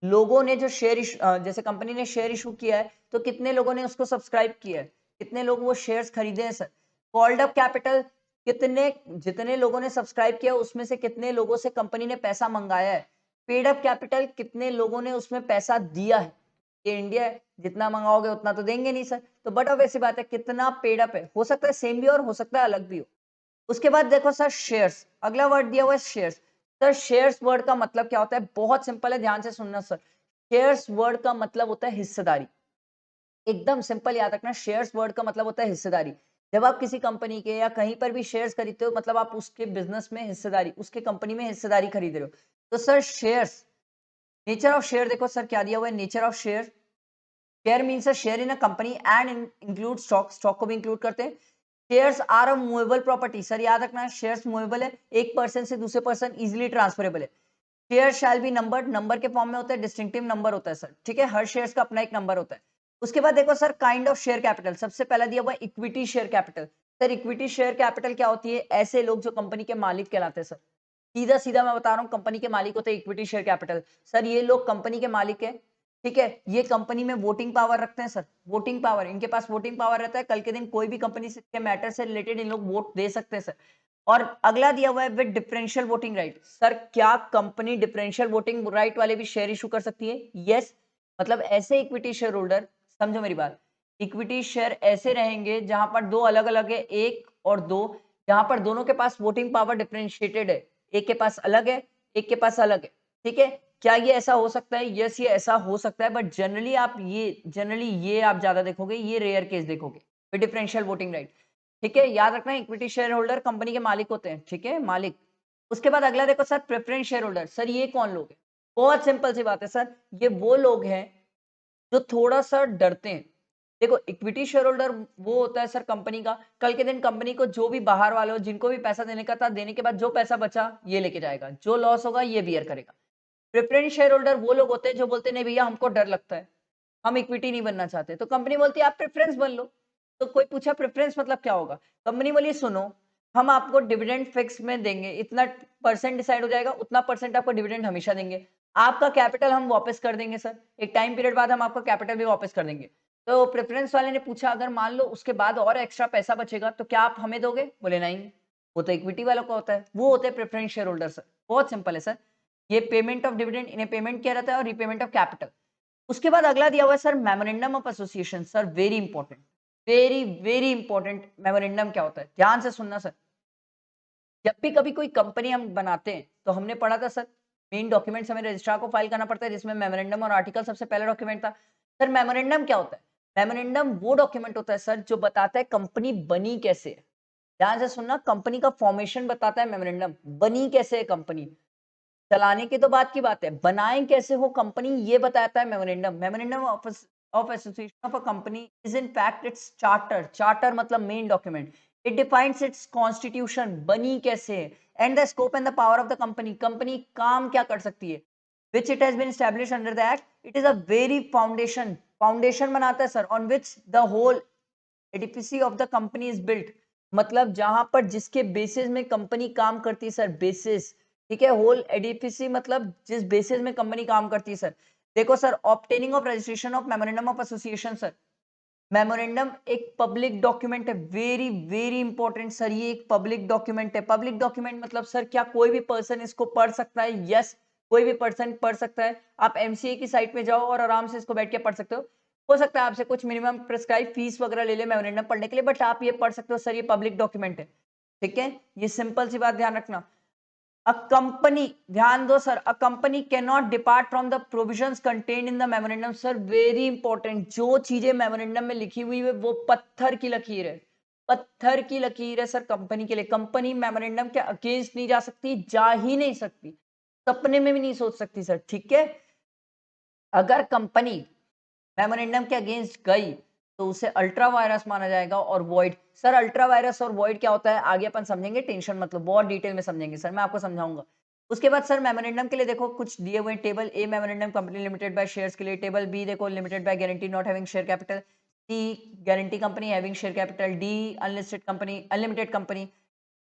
लोगों ने जो शेयर जैसे कंपनी ने शेयर इशू किया है तो कितने लोगों ने उसको सब्सक्राइब किया है, कितने लोग वो शेयर्स खरीदे हैं सर। कॉल्ड अप कैपिटल, कितने जितने लोगों ने सब्सक्राइब किया उसमें से कितने लोगों से कंपनी ने पैसा मंगाया है। पेड अप कैपिटल, कितने लोगों ने उसमें पैसा दिया है। ये इंडिया है, जितना मंगाओगे उतना तो देंगे नहीं सर, तो बट अब ऐसी बात है कितना पेड अप है। हो सकता है सेम भी और हो सकता है अलग भी हो। उसके बाद देखो सर शेयर्स, अगला वर्ड दिया हुआ है शेयर्स। सर शेयर्स वर्ड का मतलब क्या होता है, बहुत सिंपल है, ध्यान से सुनना सर। शेयर्स वर्ड का मतलब होता है हिस्सेदारी। एकदम सिंपल याद रखना, शेयर्स वर्ड का मतलब होता है हिस्सेदारी। जब आप किसी कंपनी के या कहीं पर भी शेयर्स खरीदते हो मतलब आप उसके बिजनेस में हिस्सेदारी, उसके कंपनी में हिस्सेदारी खरीद रहे हो। तो sir shares, nature of share देखो सर क्या दिया हुआ है, nature of share. Share means a share in a company and include stock, stock को भी इंक्लूड करते हैं। Shares are a movable property. Sir याद रखना शेयर्स मूवेबल है, एक पर्सन से दूसरे पर्सन इजिली ट्रांसफरेबल है। Share shall be number, number के फॉर्म में होता है, डिस्टिंक्टिव नंबर होता है सर, ठीक है। हर शेयर्स का अपना एक नंबर होता है। उसके बाद देखो sir kind of share capital, सबसे पहला दिया हुआ है equity share capital. Sir equity share capital क्या होती है, ऐसे लोग जो कंपनी के मालिक कहलाते हैं सर। सीधा सीधा मैं बता रहा हूँ, कंपनी के मालिक होते हैं इक्विटी शेयर कैपिटल। सर ये लोग कंपनी के मालिक है, ठीक है। ये कंपनी में वोटिंग पावर रखते हैं सर, वोटिंग पावर, इनके पास वोटिंग पावर रहता है। कल के दिन कोई भी कंपनी के मैटर से रिलेटेड इन लोग वोट दे सकते हैं सर। और अगला दिया हुआ है with differential voting right. Sir क्या कंपनी डिफरेंशियल वोटिंग राइट वाले भी शेयर इशू कर सकती है? यस। मतलब ऐसे इक्विटी शेयर होल्डर, समझो मेरी बात, इक्विटी शेयर ऐसे रहेंगे जहां पर दो अलग अलग है, एक और दो, जहां पर दोनों के पास वोटिंग पावर डिफरेंशिएटेड है। एक के पास अलग है, एक के पास अलग है, ठीक है। क्या ये ऐसा हो सकता है? यस ये ऐसा हो सकता है, बट जनरली ये आप ज्यादा देखोगे, ये रेयर केस देखोगे डिफरेंशियल वोटिंग राइट, ठीक है। याद रखना इक्विटी शेयर होल्डर कंपनी के मालिक होते हैं, ठीक है, मालिक। उसके बाद अगला देखो sir preference share holder. Sir ये कौन लोग हैं? बहुत सिंपल सी बात है सर, ये वो लोग हैं जो थोड़ा सा डरते हैं। देखो इक्विटी शेयर होल्डर वो होता है सर कंपनी का, कल के दिन कंपनी को जो भी बाहर वाले हो जिनको भी पैसा देने का था, देने के बाद जो पैसा बचा ये लेके जाएगा, जो लॉस होगा ये बियर करेगा। प्रेफरेंस शेयर होल्डर वो लोग होते हैं जो बोलते हैं नहीं भैया हमको डर लगता है, हम इक्विटी नहीं बनना चाहते, तो कंपनी बोलती है आप प्रेफरेंस बन लो। तो कोई पूछा प्रेफरेंस मतलब क्या होगा, कंपनी बोली सुनो हम आपको डिविडेंड फिक्स में देंगे, इतना परसेंट डिसाइड हो जाएगा, उतना परसेंट आपको डिविडेंड हमेशा देंगे। आपका कैपिटल हम वापस कर देंगे सर, एक टाइम पीरियड बाद हम आपका कैपिटल भी वापस कर देंगे। तो प्रेफरेंस वाले ने पूछा अगर मान लो उसके बाद और एक्स्ट्रा पैसा बचेगा तो क्या आप हमें दोगे? बोले नहीं, वो तो इक्विटी वालों का होता है, वो होते हैं प्रेफरेंस शेयर होल्डर सर। बहुत सिंपल है सर, ये पेमेंट ऑफ डिविडेंड, इन्हें पेमेंट किया रहता है और रीपेमेंट ऑफ कैपिटल। उसके बाद अगला दिया हुआ है sir memorandum of association. Sir very important, very very important. Memorandum क्या होता है, ध्यान से सुनना सर। जब भी कभी कोई कंपनी हम बनाते हैं तो हमने पढ़ा था सर, मेन डॉक्यूमेंट्स हमें रजिस्ट्रार को फाइल करना पड़ता है जिसमें मेमोरेंडम और आर्टिकल सबसे पहला डॉक्यूमेंट था। सर मेमोरेंडम क्या होता है? मेमोरेंडम वो डॉक्यूमेंट होता है सर जो बताता है कंपनी बनी कैसे है। ध्यान से सुनना, कंपनी का फॉर्मेशन बताता है मेमोरेंडम, बनी कैसे है कंपनी। चलाने की तो बात की बात है, बनाए कैसे हो कंपनी ये बताता है memorandum. Memorandum of association of a company is in fact its charter, charter मतलब main document. It defines its constitution, बनी कैसे है, and the scope and the power of the company, company काम क्या कर सकती है, which it has been established under the act. It is a very foundation बनाता है sir, on which the whole edifice of the company is built। मतलब जहां पर जिसके बेसिस में कंपनी काम करती है सर, बेसिस, ठीक है। होल एडिफिसी मतलब जिस बेसिस में कंपनी काम करती है सर। देखो sir obtaining of registration of memorandum of association. Sir memorandum एक पब्लिक डॉक्यूमेंट है, वेरी वेरी इंपॉर्टेंट सर, ये एक पब्लिक डॉक्यूमेंट है। पब्लिक डॉक्यूमेंट मतलब सर क्या कोई भी पर्सन इसको पढ़ सकता है? यस, कोई भी पर्सन पढ़ सकता है। आप एमसीए की साइट में जाओ और आराम से इसको बैठ के पढ़ सकते हो सकता है आपसे कुछ मिनिमम प्रिस्क्राइब फीस वगैरह ले ले मेमोरेंडम पढ़ने के लिए, बट आप ये पढ़ सकते हो सर, ये पब्लिक डॉक्यूमेंट है, ठीक है। ये सिंपल सी बात ध्यान रखना। अ कंपनी, ध्यान दो sir, a company can not depart from the provisions contained in the memorandum. Sir very important, जो चीजें मेमोरेंडम में लिखी हुई है वो पत्थर की लकीर है, पत्थर की लकीर है सर कंपनी के लिए। कंपनी मेमोरेंडम के अगेंस्ट नहीं जा सकती, जा ही नहीं सकती, सपने में भी नहीं सोच सकती सर, ठीक है। अगर कंपनी मेमोरेंडम के अगेंस्ट गई तो उसे अल्ट्रा वायरस माना जाएगा। और वॉइड, सर अल्ट्रा वायरस और वॉइड क्या होता है आगे अपन समझेंगे, टेंशन मतलब बहुत डिटेल में समझेंगे सर, मैं आपको समझाऊंगा। उसके बाद सर मेमोरेंडम के लिए देखो कुछ दिए हुए table A memorandum company limited by shares के लिए, टेबल बी देखो limited by guarantee not having share capital, C guarantee company having share capital, D unlisted company unlimited company,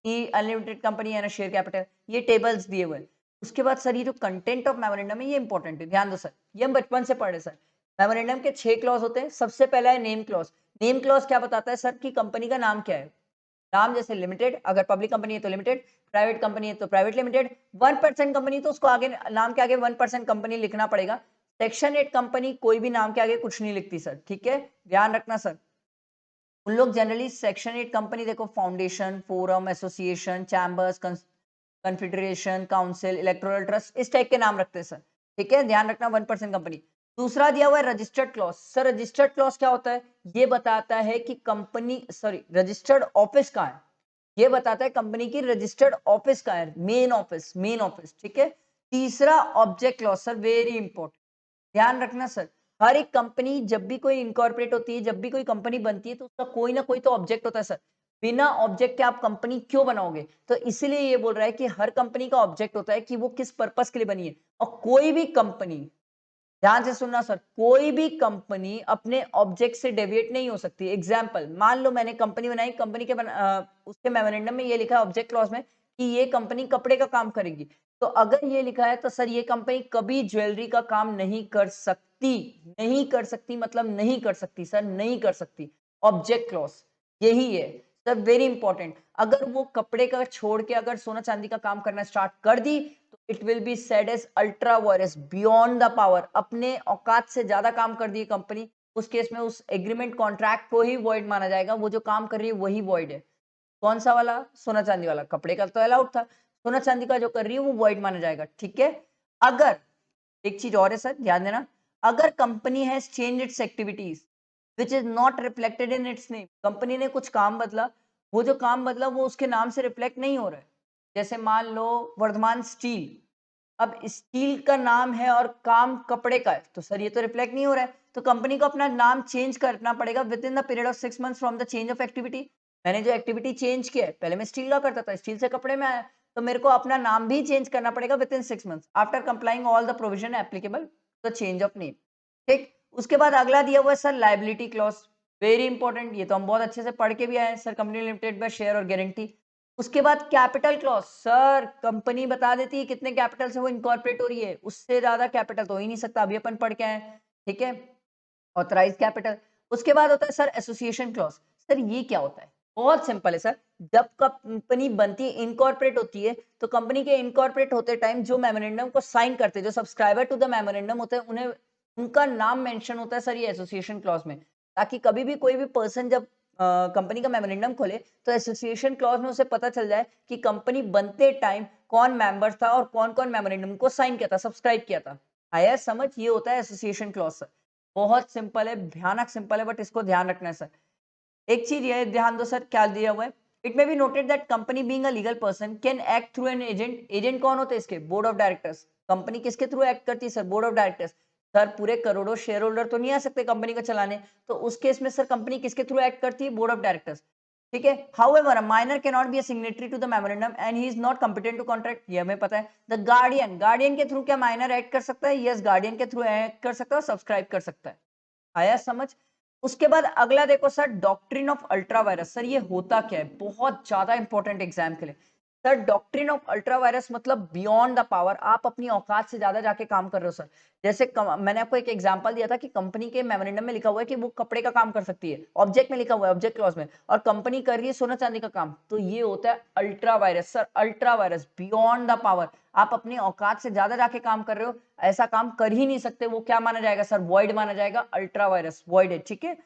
E unlimited company and share capital, ये tables दिए हुए हैं। उसके बाद sir ये जो कंटेंट ऑफ मेमोरेंडम है ये इंपॉर्टेंट है, ध्यान दो सर, ये हम बचपन से पढ़े सर। मेमोरेंडम के 6 क्लॉज होते हैं। सबसे पहला है नेम क्लॉज। नेम क्लॉज क्या बताता है सर कि कंपनी का नाम क्या है। नाम जैसे लिमिटेड, अगर पब्लिक कंपनी है तो लिमिटेड, प्राइवेट कंपनी है तो प्राइवेट लिमिटेड, 1% कंपनी तो उसको आगे नाम के आगे 1% कंपनी लिखना पड़ेगा। सेक्शन 8 कंपनी कोई भी नाम के आगे कुछ नहीं लिखती सर, ठीक है, ध्यान रखना सर। उन लोग जनरली सेक्शन 8 कंपनी देखो foundation, forum, association, chambers, confederation, council, electoral trust, इस टाइप के नाम रखते हैं सर, ठीक है, ध्यान रखना 1% कंपनी। दूसरा दिया हुआ है registered clause. Sir registered clause क्या होता है, ये बताता है कि कंपनी सॉरी रजिस्टर्ड ऑफिस कहाँ है, ये बताता है कंपनी की रजिस्टर्ड ऑफिस कहाँ है, मेन ऑफिस, ठीक है। तीसरा object clause, sir very important, ध्यान रखना सर। हर एक कंपनी जब भी कोई इनकॉर्पोरेट होती है, जब भी कोई कंपनी बनती है तो उसका कोई ना कोई तो ऑब्जेक्ट होता है सर। बिना ऑब्जेक्ट के आप कंपनी क्यों बनाओगे, तो इसलिए ये बोल रहा है कि हर कंपनी का ऑब्जेक्ट होता है कि वो किस पर्पस के लिए बनी है। और कोई भी कंपनी, ध्यान से सुनना सर, कोई भी कंपनी अपने ऑब्जेक्ट से डेविएट नहीं हो सकती। एग्जांपल, मान लो मैंने कंपनी बनाई, कंपनी के उसके मेमोरेंडम में ये लिखा है ऑब्जेक्ट क्लॉज में कि ये कंपनी कपड़े का काम करेगी, तो अगर ये लिखा है तो सर ये कंपनी कभी ज्वेलरी का काम नहीं कर सकती। नहीं कर सकती मतलब नहीं कर सकती सर, नहीं कर सकती। ऑब्जेक्ट क्लॉज यही है सर, वेरी इंपॉर्टेंट। अगर वो कपड़े का छोड़ के अगर सोना चांदी का काम करना स्टार्ट कर दी तो it will be said as ultra vires, beyond the power, अपने औकात से ज्यादा काम कर दी कंपनी, उस केस में उस एग्रीमेंट कॉन्ट्रैक्ट को ही वॉइड माना जाएगा। वो जो काम कर रही है वही वॉइड है। कौन सा वाला, सोना चांदी वाला, कपड़े का तो अलाउड था, सोना चांदी का जो कर रही है वो वॉइड माना जाएगा, ठीक है। अगर एक चीज और है सर, ध्यान देना, अगर company has change it's activities which is not reflected in its name, company ने कुछ काम बदला, वो जो काम बदला वो उसके नाम से रिफ्लेक्ट नहीं हो रहा है। जैसे मान लो वर्धमान स्टील, अब स्टील का नाम है और काम कपड़े का है, तो सर ये तो रिफ्लेक्ट नहीं हो रहा है, तो कंपनी को अपना नाम चेंज करना पड़ेगा with in the period of 6 months from the change of activity. मैंने जो एक्टिविटी चेंज किया है, पहले मैं स्टील का करता था, स्टील से कपड़े में आया, तो मेरे को अपना नाम भी चेंज करना पड़ेगा with in 6 months after complying all the provision applicable the change of name, ठीक। उसके बाद अगला दिया हुआ है sir liability clause, very important, ये तो हम बहुत अच्छे से पढ़ के भी आए हैं sir, company limited bye share और गारंटी। उसके बाद कैपिटल क्लॉज, सर कंपनी बता देती है कितने कैपिटल से वो इनकॉर्पोरेट हो रही है, उससे ज्यादा कैपिटल तो हो ही नहीं सकता, अभी अपन पढ़ के आए, ठीक है, ऑथराइज कैपिटल। उसके बाद होता है सर एसोसिएशन क्लॉज। सर ये क्या होता है, बहुत सिंपल है सर, जब कंपनी बनती है, इनकॉर्पोरेट होती है, तो कंपनी के इनकॉर्पोरेट होते टाइम जो मेमोरेंडम को साइन करते हैं, जो सब्सक्राइबर टू द मेमोरेंडम होते हैं, उन्हें उनका नाम मेंशन होता है सर ये एसोसिएशन क्लॉज में, ताकि कभी भी कोई भी पर्सन जब कंपनी का मेमोरेंडम खोले तो एसोसिएशन क्लॉज में उसे पता चल जाए कि कंपनी बनते टाइम कौन मेंबर था और कौन कौन मेमोरेंडम को साइन किया था, सब्सक्राइब किया था। आया समझ, ये होता है एसोसिएशन क्लॉज सर, बहुत सिंपल है, भयानक सिंपल है, बट इसको ध्यान रखना है सर। एक चीज ये ध्यान दो सर, क्या दिया हुआ है, it may be noted that company being a legal person can act through an agent. Agent कौन होते हैं इसके, बोर्ड ऑफ डायरेक्टर्स। कंपनी किसके थ्रू एक्ट करती है sir, board of directors. Sir पूरे करोड़ों शेयर होल्डर तो नहीं आ सकते कंपनी को चलाने, तो उस केस में सर कंपनी किसके थ्रू एक्ट करती है, बोर्ड ऑफ डायरेक्टर्स, ठीक है। However a minor can not be a signatory to the memorandum and he is not competent to contract, ये हमें पता है। द गार्डियन, गार्डियन के थ्रू क्या माइनर एक्ट कर सकता है, यस गार्डियन के थ्रू एक्ट कर सकता है, सब्सक्राइब कर सकता है। आया समझ। उसके बाद अगला देखो sir doctrine of ultra virus. Sir ये होता क्या है, बहुत ज्यादा इंपॉर्टेंट एग्जाम के लिए। Sir doctrine of ultra virus मतलब बियॉन्ड द पावर, आप अपनी औकात से ज्यादा जाके काम कर रहे हो सर। जैसे मैंने आपको एक एग्जांपल दिया था कि कंपनी के मेमोरेंडम में लिखा हुआ है कि वो कपड़े का काम कर सकती है, ऑब्जेक्ट में लिखा हुआ है, ऑब्जेक्ट क्लॉज में, और कंपनी कर रही है सोना चांदी का काम, तो ये होता है ultra vires sir, ultra vires beyond the power, आप अपनी औकात से ज्यादा जाके काम कर रहे हो, ऐसा काम कर ही नहीं सकते, वो क्या माना जाएगा सर, वॉइड माना जाएगा, अल्ट्रा वायरस वॉइड है, ठीक है।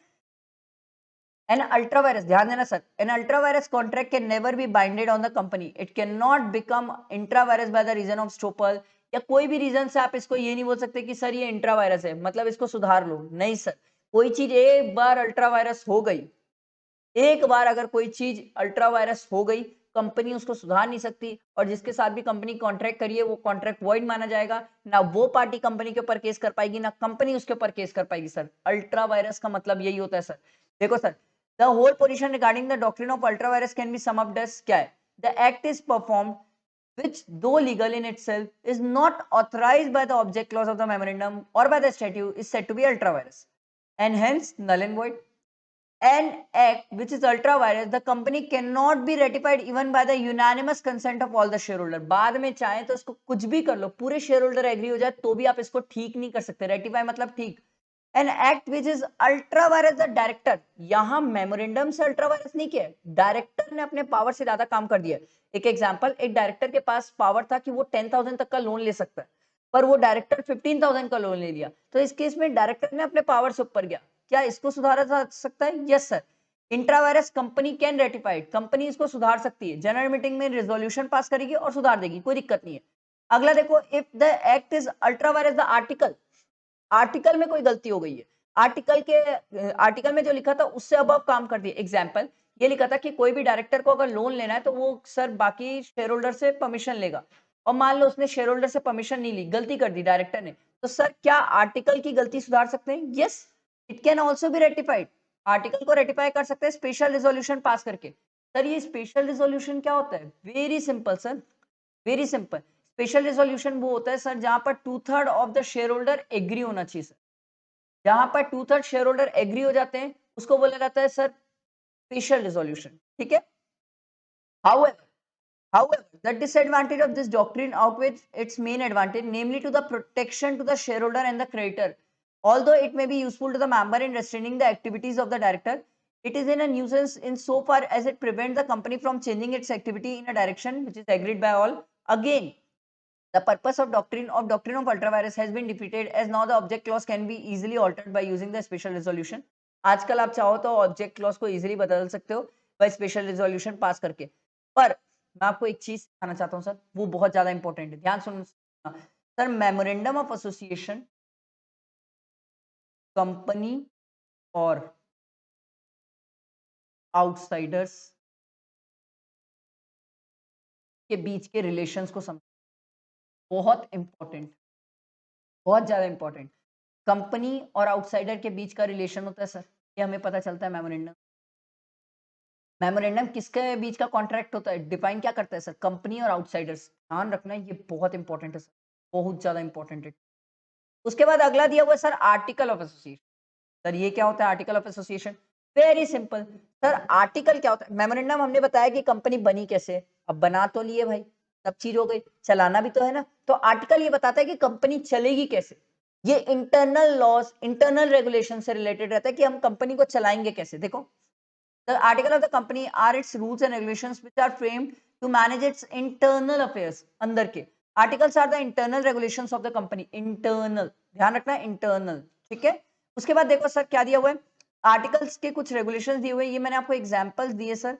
An ultra virus, ध्यान देना sir, an ultra virus contract can never be binded on the company. It cannot become intra virus by the reason of stopple, या कोई भी रीजन से आप इसको ये नहीं बोल सकते कि सर ये इंट्रा वायरस है मतलब इसको सुधार लो, नहीं सर। कोई चीज एक बार अल्ट्रा वायरस हो गई, एक बार अगर कोई चीज अल्ट्रा वायरस हो गई, कंपनी उसको सुधार नहीं सकती, और जिसके साथ भी कंपनी कॉन्ट्रैक्ट करिए वो कॉन्ट्रैक्ट वॉइड माना जाएगा। ना वो पार्टी कंपनी के ऊपर केस कर पाएगी, ना कंपनी उसके ऊपर केस कर पाएगी सर। अल्ट्रा वायरस का मतलब यही होता है सर। देखो sir, the whole position regarding the doctrine of ultra vires can be summed up as क्या है? The act is performed which though legal in itself is not authorized by the object clause of the memorandum or by the statute is said to be ultra virus and hence null and void. An act which is ultra virus, the company cannot be ratified even by the unanimous consent of all the shareholder. बाद में चाहे तो इसको कुछ भी कर लो, पूरे shareholder agree हो जाए तो भी आप इसको ठीक नहीं कर सकते। रेटिफाई मतलब ठीक। An act which is ultra vires, the director, यहां मेमोरेंडम से अल्ट्रा वायरस नहीं किया, डायरेक्टर ने अपने पावर से ज्यादा काम कर दिया। एक एग्जांपल, एक डायरेक्टर के पास पावर था कि वो 10,000 तक का लोन ले सकता है, पर वो डायरेक्टर 15,000 का लोन ले लिया, तो इस केस में डायरेक्टर ने अपने पावर से ऊपर गया। क्या इसको सुधारा जा सकता है? Yes sir. Intra vires company can ratified, company इसको सुधार सकती है, जनरल मीटिंग में रेजोल्यूशन पास करेगी और सुधार देगी, कोई दिक्कत नहीं है। अगला देखो, if the act is ultra vires, the article, article में कोई गलती हो गई है, आर्टिकल में जो लिखा था उससे अब काम कर दिए। एग्जाम्पल, ये लिखा था कि कोई भी डायरेक्टर को अगर लोन लेना है तो वो सर बाकी शेयर होल्डर से परमिशन लेगा, और मान लो उसने शेयर होल्डर से परमिशन नहीं ली, गलती कर दी डायरेक्टर ने, तो सर क्या आर्टिकल की गलती सुधार सकते हैं? Yes, it can also be ratified. Article को रेटिफाई कर सकते हैं स्पेशल रिजोल्यूशन पास करके। सर ये स्पेशल रिजोल्यूशन क्या होता है? Very simple sir, very simple. Special resolution वो होता है सर जहां पर 2/3 of the share holder agree होना चाहिए सर। जहां पर 2/3 शेयर होल्डर एग्री हो जाते हैं उसको बोला जाता है सर स्पेशल रिजोल्यूशन, ठीक है। However, the disadvantage of this doctrine outweighs its main advantage, namely to the protection to the shareholder and the creditor. Although it may be useful to the member in restraining the activities of the director, it is in a nuisance in so far as it prevents the company from changing its activity in a direction which is agreed by all. Again, the purpose of doctrine of ultravirus has been defeated, as now the object clause can be easily altered by using the special resolution. आजकल आप चाहो तो object clause को easily बदल सकते हो by special resolution pass करके। पर मैं आपको एक चीज सिखाना चाहता हूं सर, वो बहुत ज्यादा इंपॉर्टेंट है, ध्यान सुन sir. Memorandum of association company और आउटसाइडर्स के बीच के रिलेशंस को समझ, बहुत इंपॉर्टेंट, बहुत ज्यादा इंपॉर्टेंट। कंपनी और आउटसाइडर के बीच का रिलेशन होता है सर, ये हमें पता चलता है मेमोरेंडम। मेमोरेंडम किसके बीच का कॉन्ट्रैक्ट होता है? डिफाइन क्या करता है सर? कंपनी और आउटसाइडर्स। ध्यान रखना ये बहुत इंपॉर्टेंट है सर, बहुत ज्यादा इंपॉर्टेंट है। उसके बाद अगला दिया हुआ है sir article of association. Sir ये क्या होता है article of association? Very simple sir, article क्या होता है? मेमोरेंडम हमने बताया कि कंपनी बनी कैसे, अब बना तो लिए भाई, सब चीज हो गई, चलाना भी तो है ना। तो आर्टिकल ये बताता है कि कंपनी चलेगी कैसे। ये इंटरनल लॉज, इंटरनल रेगुलेशन से रिलेटेड रहता है कि हम कंपनी को चलाएंगे कैसे। देखो, the article of the company are its rules and regulations which are framed to manage its internal affairs. अंदर के articles are the internal regulations of the company. Internal, ध्यान रखना internal, ठीक है। उसके बाद देखो सर क्या दिया हुआ है, आर्टिकल्स के कुछ रेगुलेशंस दिए हुए हैं, ये मैंने आपको एग्जांपल्स दिए सर,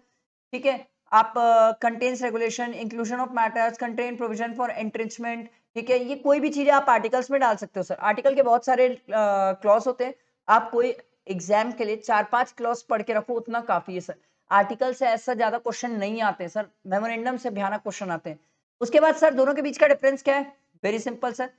ठीक है। आप contains regulation, inclusion of matters, contain provision for entrenchment, ठीक है। ये कोई भी चीजें आप आर्टिकल्स में डाल सकते हो सर। आर्टिकल के बहुत सारे क्लॉज होते हैं, आप कोई एग्जाम के लिए 4-5 क्लॉज पढ़ के रखो, उतना काफी है सर। आर्टिकल से ऐसा ज्यादा क्वेश्चन नहीं आते सर, मेमोरेंडम से भयानक क्वेश्चन आते हैं। उसके बाद सर दोनों के बीच का डिफरेंस क्या है? Very simple sir,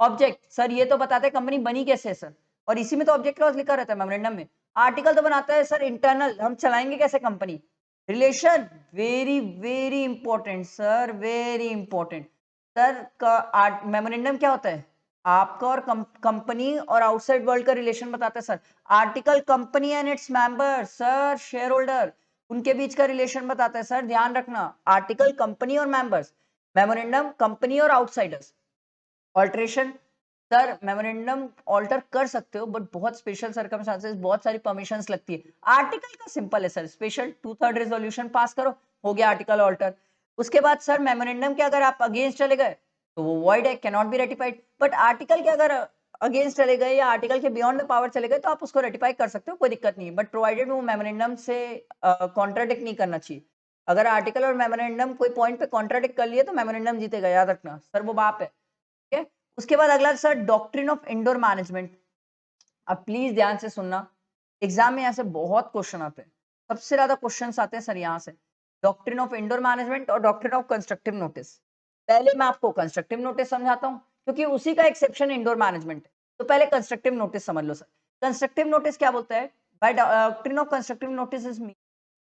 object sir ये तो बताते हैं कंपनी बनी कैसे है सर, और इसी में तो ऑब्जेक्ट क्लॉज लिखा रहता है मेमोरेंडम में। आर्टिकल तो बनाता है सर इंटरनल, हम चलाएंगे कैसे company. Relation very very important sir, very important sir. का मेमोरेंडम क्या होता है? आपका और कंपनी और आउटसाइड वर्ल्ड का रिलेशन बताता है sir. Article company and its member sir, share holder, उनके बीच का रिलेशन बताता है सर, ध्यान रखना। आर्टिकल कंपनी और मेंबर्स, मेमोरेंडम कंपनी और outsiders. Alteration sir, memorandum alter कर सकते हो बट बहुत स्पेशल सर्कमस्टांसेस, बहुत सारी परमिशंस लगती है। आर्टिकल का सिंपल है सर, स्पेशल 2/3 रेजोल्यूशन पास करो, हो गया आर्टिकल ऑल्टर। उसके बाद सर मेमोरेंडम के अगर आप अगेंस्ट चले गए तो वो वॉइड है, can not be ratified. But article के अगर अगेंस्ट चले गए या आर्टिकल के बियॉन्ड द पावर चले गए तो आप उसको रेटिफाई कर सकते हो, कोई दिक्कत नहीं है, बट प्रोवाइडेड वो मेमोरेंडम से कॉन्ट्राडिक्ट नहीं करना चाहिए। अगर आर्टिकल और मेमोरेंडम कोई पॉइंट पे कॉन्ट्राडिक्ट कर लिए तो मेमोरेंडम जीतेगा, याद रखना सर, वो बाप है, ठीक है। उसके बाद अगला sir doctrine of indoor management. अब प्लीज ध्यान से सुनना, एग्जाम में यहाँ से बहुत क्वेश्चन आते हैं, सबसे ज्यादा क्वेश्चन आते हैं सर यहाँ से। डॉक्ट्रिन ऑफ इंडोर मैनेजमेंट और डॉक्ट्रिन ऑफ कंस्ट्रक्टिव नोटिस। पहले मैं आपको कंस्ट्रक्टिव नोटिस समझाता हूँ क्योंकि उसी का एक्सेप्शन इंडोर मैनेजमेंट है। तो पहले कंस्ट्रक्टिव नोटिस समझ लो सर। कंस्ट्रक्टिव नोटिस क्या बोलता है? By doctrine of constructive notice is mean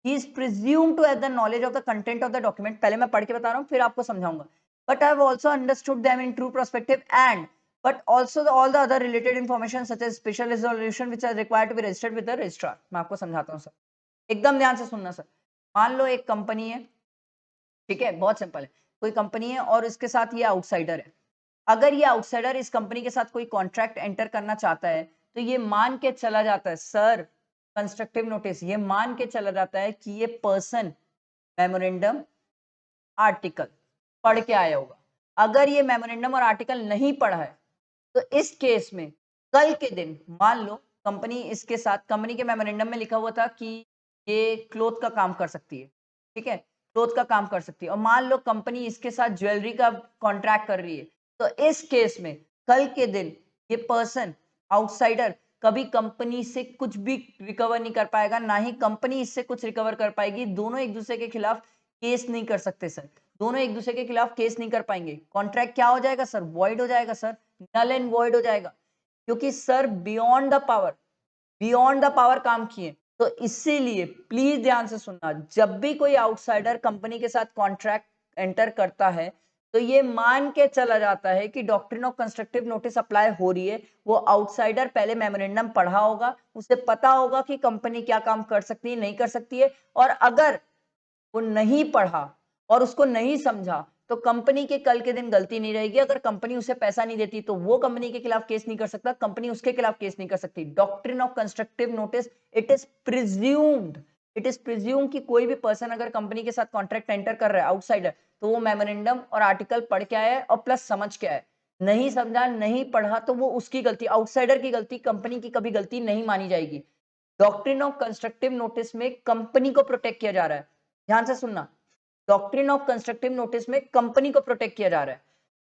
he is presumed to have the knowledge of the content of the document. पहले मैं पढ़ के बता रहा हूँ फिर आपको समझाऊंगा। But I have also understood them in true perspective and but also all the other related information such as special resolution which are required to be registered with the registrar। मैं आपको समझाता हूँ सर, एकदम ध्यान से सुनना sir. मान लो एक कंपनी है, ठीक है, बहुत सिंपल है। कोई कंपनी है और इसके साथ ये आउटसाइडर है। अगर ये आउटसाइडर इस कंपनी के साथ कोई कॉन्ट्रैक्ट एंटर करना चाहता है तो ये मान के चला जाता है सर, कंस्ट्रक्टिव नोटिस, ये मान के चला जाता है कि ये पर्सन मेमोरेंडम आर्टिकल पढ़ के आया होगा। अगर ये मेमोरेंडम और आर्टिकल नहीं पढ़ा है तो इस केस में कल के दिन मान लो कंपनी इसके साथ, कंपनी के मेमोरेंडम में लिखा हुआ था कि ये क्लोथ का काम कर सकती है, ठीक है, क्लोथ का काम कर सकती है, और मान लो कंपनी इसके साथ ज्वेलरी का कॉन्ट्रैक्ट कर रही है। तो इस केस में कल के दिन ये पर्सन आउटसाइडर कभी कंपनी से कुछ भी रिकवर नहीं कर पाएगा, ना ही कंपनी इससे कुछ रिकवर कर पाएगी। दोनों एक दूसरे के खिलाफ केस नहीं कर सकते सर, दोनों एक दूसरे के खिलाफ केस नहीं कर पाएंगे। कॉन्ट्रैक्ट क्या हो जाएगा सर? वॉइड हो जाएगा सर, नल एंड वॉइड हो जाएगा, क्योंकि सर बियॉन्ड द पावर काम किए। तो इसीलिए प्लीज ध्यान से सुनना, जब भी कोई आउटसाइडर कंपनी के साथ कॉन्ट्रैक्ट एंटर करता है तो ये मान के चला जाता है कि doctrine of constructive notice apply हो रही है। वो आउटसाइडर पहले मेमोरेंडम पढ़ा होगा, उसे पता होगा कि कंपनी क्या काम कर सकती है, नहीं कर सकती है, और अगर वो नहीं पढ़ा और उसको नहीं समझा तो कंपनी के कल के दिन गलती नहीं रहेगी। अगर कंपनी उसे पैसा नहीं देती तो वो कंपनी के खिलाफ केस नहीं कर सकता, कंपनी उसके खिलाफ केस नहीं कर सकती। Doctrine of constructive notice, it is presumed कि कोई भी पर्सन अगर कंपनी के साथ कॉन्ट्रैक्ट एंटर कर रहा है आउटसाइडर, तो वो मेमोरेंडम और आर्टिकल पढ़ के आया है और प्लस समझ के आया है। नहीं समझा, नहीं पढ़ा तो वो उसकी गलती, आउटसाइडर की गलती, कंपनी की कभी गलती नहीं मानी जाएगी। डॉक्ट्रिन ऑफ कंस्ट्रक्टिव नोटिस में कंपनी को प्रोटेक्ट किया जा रहा है, ध्यान से सुनना। डॉक्ट्रिन ऑफ कंस्ट्रक्टिव नोटिस में कंपनी को प्रोटेक्ट किया जा रहा है,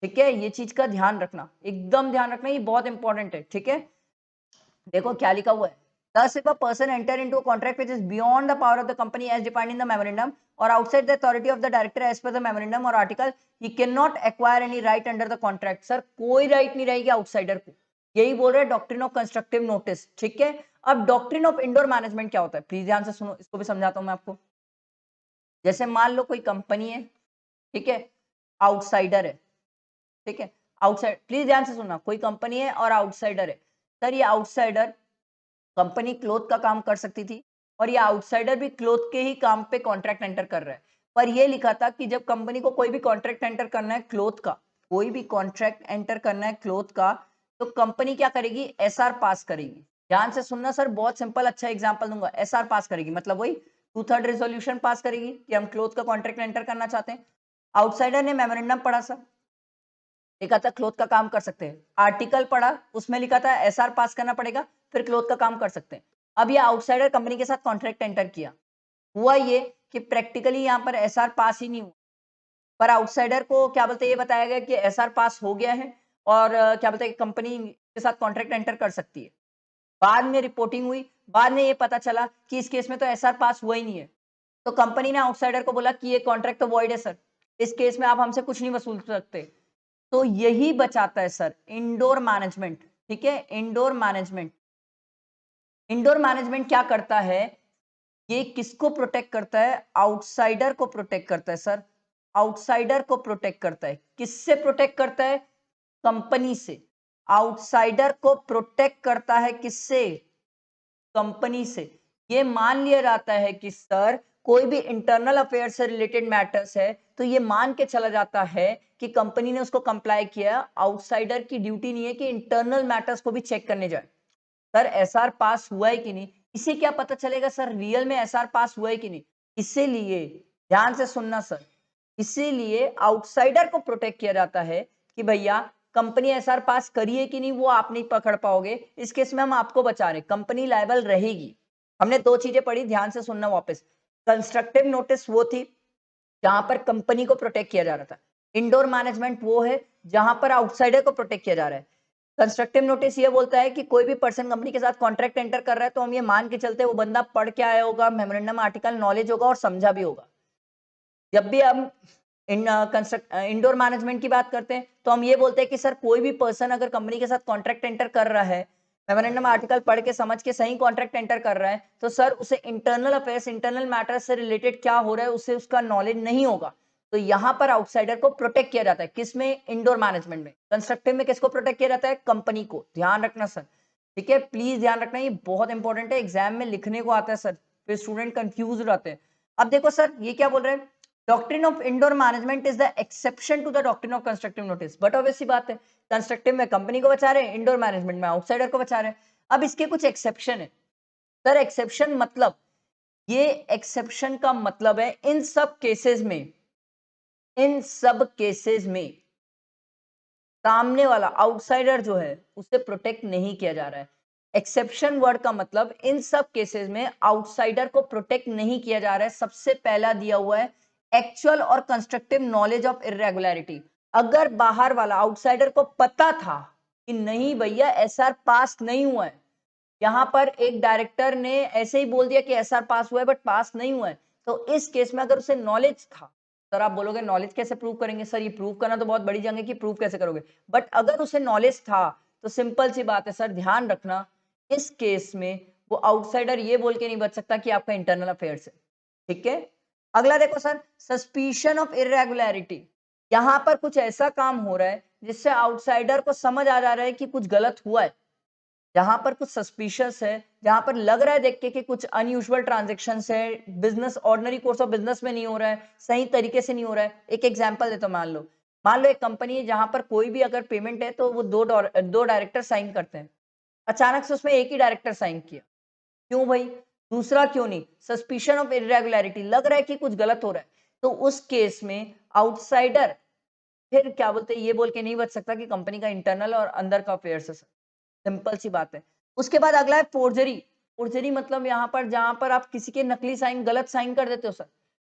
ठीक है, ये चीज का ध्यान रखना, एकदम ध्यान रखना, ये बहुत इंपॉर्टेंट है, ठीक है। देखो क्या लिखा हुआ है, thus if a person enter into a contract which is beyond the power of the company as defined in the memorandum or outside the authority of the director as per the memorandum or article, he cannot acquire any right under the contract। Sir कोई right नहीं रहेगी outsider को, यही बोल रहे हैं doctrine of constructive notice, ठीक है। अब डॉक्ट्रिन ऑफ इंडोर मैनेजमेंट क्या होता है, प्लीज ध्यान से सुनो, इसको भी समझाता हूं मैं आपको। जैसे मान लो कोई कंपनी है, ठीक है, आउटसाइडर है, ठीक है, आउटसाइड, प्लीज ध्यान से सुनना, कोई कंपनी है और आउटसाइडर है। सर ये आउटसाइडर, कंपनी क्लोथ का काम कर सकती थी और ये आउटसाइडर भी क्लोथ के ही काम पे कॉन्ट्रैक्ट एंटर कर रहा है, पर ये लिखा था कि जब कंपनी को कोई भी कॉन्ट्रैक्ट एंटर करना है क्लोथ का, कोई भी कॉन्ट्रैक्ट एंटर करना है क्लोथ का, तो कंपनी क्या करेगी? एसआर पास करेगी। ध्यान से सुनना सर, बहुत सिंपल अच्छा एग्जांपल दूंगा। एसआर पास करेगी मतलब वही 2/3 रेजोल्यूशन पास करेगी कि हम क्लोथ का कॉन्ट्रैक्ट एंटर करना चाहते हैं। आउटसाइडर ने मेमोरेंडम पढ़ा सर, लिखा था क्लोथ का काम कर सकते हैं, आर्टिकल पढ़ा, उसमें लिखा था एसआर पास करना पड़ेगा फिर क्लोथ का काम कर सकते हैं। अब ये आउटसाइडर कंपनी के साथ कॉन्ट्रैक्ट एंटर किया, हुआ ये कि प्रैक्टिकली यहाँ पर एसआर पास ही नहीं हुआ, पर आउटसाइडर को क्या बोलते हैं, ये बताया गया कि एसआर पास हो गया है और क्या बोलते हैं कंपनी के साथ कॉन्ट्रैक्ट एंटर कर सकती है। बाद में रिपोर्टिंग हुई, बाद में ये पता चला कि इस केस में तो एसआर पास हुआ ही नहीं है, तो कंपनी ने आउटसाइडर को बोला कि ये कॉन्ट्रैक्ट तो वॉइड है सर, इस केस में आप हमसे कुछ नहीं वसूल सकते। तो यही बचाता है सर इंडोर मैनेजमेंट, ठीक है, इंडोर मैनेजमेंट। इंडोर मैनेजमेंट क्या करता है, ये किसको प्रोटेक्ट करता है? आउटसाइडर को प्रोटेक्ट करता है सर, आउटसाइडर को प्रोटेक्ट करता है। किससे प्रोटेक्ट करता है? कंपनी से। आउटसाइडर को प्रोटेक्ट करता है किससे? कंपनी से। ये मान लिया जाता है कि सर कोई भी इंटरनल अफेयर से रिलेटेड मैटर्स है तो ये मान के चला जाता है कि कंपनी ने उसको कंप्लाई किया। आउटसाइडर की ड्यूटी नहीं है कि इंटरनल मैटर्स को भी चेक करने जाए, सर एसआर पास हुआ है कि नहीं, इसे क्या पता चलेगा सर रियल में एसआर पास हुआ है कि नहीं? इसीलिए ध्यान से सुनना सर, इसीलिए आउटसाइडर को प्रोटेक्ट किया जाता है कि भैया कंपनी एसआर पास करी है कि नहीं वो आप नहीं पकड़ पाओगे, इस केस में हम आपको बचा रहे, कंपनी लायबल रहेगी। हमने दो चीजें पढ़ी, ध्यान से सुनना वापस। कंस्ट्रक्टिव नोटिस वो थी जहां पर कंपनी को प्रोटेक्ट किया जा रहा था, इंडोर मैनेजमेंट वो है जहां पर आउटसाइडर को प्रोटेक्ट किया जा रहा है। कंस्ट्रक्टिव नोटिस ये बोलता है कि कोई भी पर्सन कंपनी के साथ कॉन्ट्रैक्ट एंटर कर रहा है तो हम ये मान के चलते वो बंदा पढ़ के आया होगा, मेमोरेंडम आर्टिकल नॉलेज होगा और समझा भी होगा। जब भी हम इंडोर मैनेजमेंट की बात करते हैं तो हम ये बोलते हैं कि सर कोई भी पर्सन अगर कंपनी के साथ कॉन्ट्रैक्ट एंटर कर रहा है, मेमोरेंडम आर्टिकल पढ़ के समझ के सही कॉन्ट्रैक्ट एंटर कर रहा है, तो सर उसे इंटरनल अफेयर्स, इंटरनल मैटर्स से रिलेटेड क्या हो रहा है उसे उसका नॉलेज नहीं होगा। तो यहाँ पर आउटसाइडर को प्रोटेक्ट किया जाता है, किसमें? इंडोर मैनेजमेंट में। कंस्ट्रक्टिव में किसको प्रोटेक्ट किया जाता है? कंपनी को। ध्यान रखना सर, ठीक है, प्लीज ध्यान रखना, ये बहुत इंपॉर्टेंट है, एग्जाम में लिखने को आता है सर, फिर स्टूडेंट कंफ्यूज रहते हैं। अब देखो सर ये क्या बोल रहे हैं, doctrine of indoor management is the exception to the doctrine of constructive notice. But obviously बात है, कंस्ट्रक्टिव में कंपनी को बचा रहे हैं, इंडोर मैनेजमेंट में आउटसाइडर को बचा रहे हैं। अब इसके कुछ एक्सेप्शन है सर। एक्सेप्शन मतलब, ये एक्सेप्शन का मतलब है इन सब केसेस में, इन सब केसेस में सामने वाला आउटसाइडर जो है उसे प्रोटेक्ट नहीं किया जा रहा है। एक्सेप्शन वर्ड का मतलब इन सब केसेस में आउटसाइडर को प्रोटेक्ट नहीं किया जा रहा है। सबसे पहला दिया हुआ है एक्चुअल और कंस्ट्रक्टिव नॉलेज ऑफ इरेगुलरिटी। अगर बाहर वाला आउटसाइडर को पता था कि नहीं भैया एसआर पास नहीं हुआ है, यहाँ पर एक डायरेक्टर ने ऐसे ही बोल दिया कि एसआर पास हुआ है बट पास नहीं हुआ है, तो इस केस में अगर उसे नॉलेज था, सर आप बोलोगे नॉलेज कैसे प्रूव करेंगे? सर ये प्रूव करना तो बहुत बड़ी जंग है कि प्रूव कैसे करोगे, बट अगर उसे नॉलेज था तो सिंपल सी बात है सर, ध्यान रखना इस केस में वो आउटसाइडर ये बोल के नहीं बच सकता कि आपका इंटरनल अफेयर्स है। ठीक है, अगला देखो सर, सस्पिशन ऑफ इरेगुलरिटी। यहां पर कुछ ऐसा काम हो रहा है जिससे आउटसाइडर को समझ आ जा रहा है कि कुछ गलत हुआ है, जहां पर कुछ सस्पिशियस है, जहां पर लग रहा है देख के कि कुछ अनयूजुअल ट्रांजैक्शंस है, business ordinary course of business में नहीं हो रहा है, सही तरीके से नहीं हो रहा है। एक एग्जांपल देता हूं, मान लो एक कंपनी है जहां पर कोई भी अगर पेमेंट है तो वो दो डायरेक्टर साइन करते हैं, अचानक से उसमें एक ही डायरेक्टर साइन किया, क्यों भाई? दूसरा क्यों नहीं? सस्पिशन ऑफ इरेगुलरिटी, लग रहा है कि कुछ गलत हो रहा है। तो उस केस में आउटसाइडर फिर क्या बोलते हैं, ये बोल के नहीं बच सकता कि कंपनी का इंटरनल और अंदर का अफेयर्स है। सिंपल सी बात है। उसके बाद अगला है फोर्जरी। फोर्जरी मतलब यहाँ पर जहां पर आप किसी के नकली साइन, गलत साइन कर देते हो सर,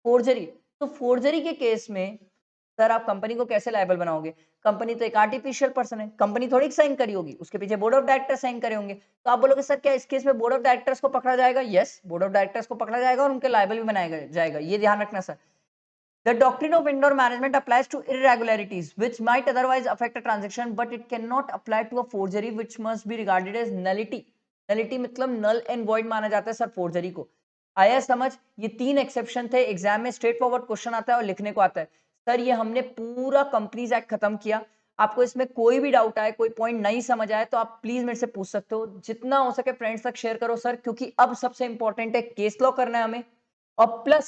फोर्जरी। तो फोर्जरी के केस में सर आप कंपनी को कैसे लायबल बनाओगे? कंपनी तो एक आर्टिफिशियल पर्सन है, कंपनी थोड़ी साइन करी होगी, उसके पीछे बोर्ड ऑफ डायरेक्टर साइन करे होंगे। तो आप बोलोगे सर क्या इस केस में बोर्ड ऑफ डायरेक्टर्स को पकड़ा जाएगा? यस, बोर्ड ऑफ डायरेक्टर्स को पकड़ा जाएगा और उनके लायबल भी बनाया जाएगा, ये ध्यान रखना sir. The doctrine of indoor management applies to irregularities which might otherwise affect a transaction, but it cannot apply to a forgery which must be regarded as nullity. Nullity मतलब null and void माना जाता है sir forgery को। आया समझ? ये तीन exception थे, एग्जाम में स्ट्रेट फॉरवर्ड क्वेश्चन आता है और लिखने को आता है। सर ये हमने पूरा कंपनीज एक्ट खत्म किया। आपको इसमें कोई भी डाउट आए, कोई पॉइंट नहीं समझ आए तो आप प्लीज मेरे से पूछ सकते हो। जितना हो सके फ्रेंड्स तक शेयर करो सर, क्योंकि अब सबसे इंपॉर्टेंट है केस लॉ करना है हमें, और प्लस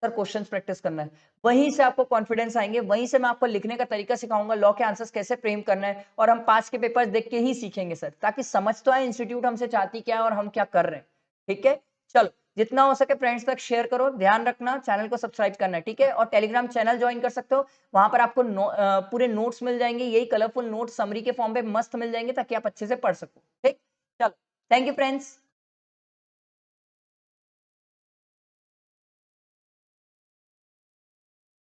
सर क्वेश्चंस प्रैक्टिस करना है। वहीं से आपको कॉन्फिडेंस आएंगे, वहीं से मैं आपको लिखने का तरीका सिखाऊंगा, लॉ के आंसर्स कैसे फ्रेम करना है, और हम पास के पेपर्स देख के ही सीखेंगे सर, ताकि समझ तो आए इंस्टीट्यूट हमसे चाहती क्या है और हम क्या कर रहे हैं। ठीक है, चलो जितना हो सके फ्रेंड्स तक शेयर करो, ध्यान रखना चैनल को सब्सक्राइब करना है, ठीक है, और टेलीग्राम चैनल ज्वाइन कर सकते हो, वहां पर आपको पूरे नोट्स मिल जाएंगे, यही कलरफुल नोट्स समरी के फॉर्म पे मस्त मिल जाएंगे, ताकि आप अच्छे से पढ़ सको। ठीक, चलो, थैंक यू फ्रेंड्स।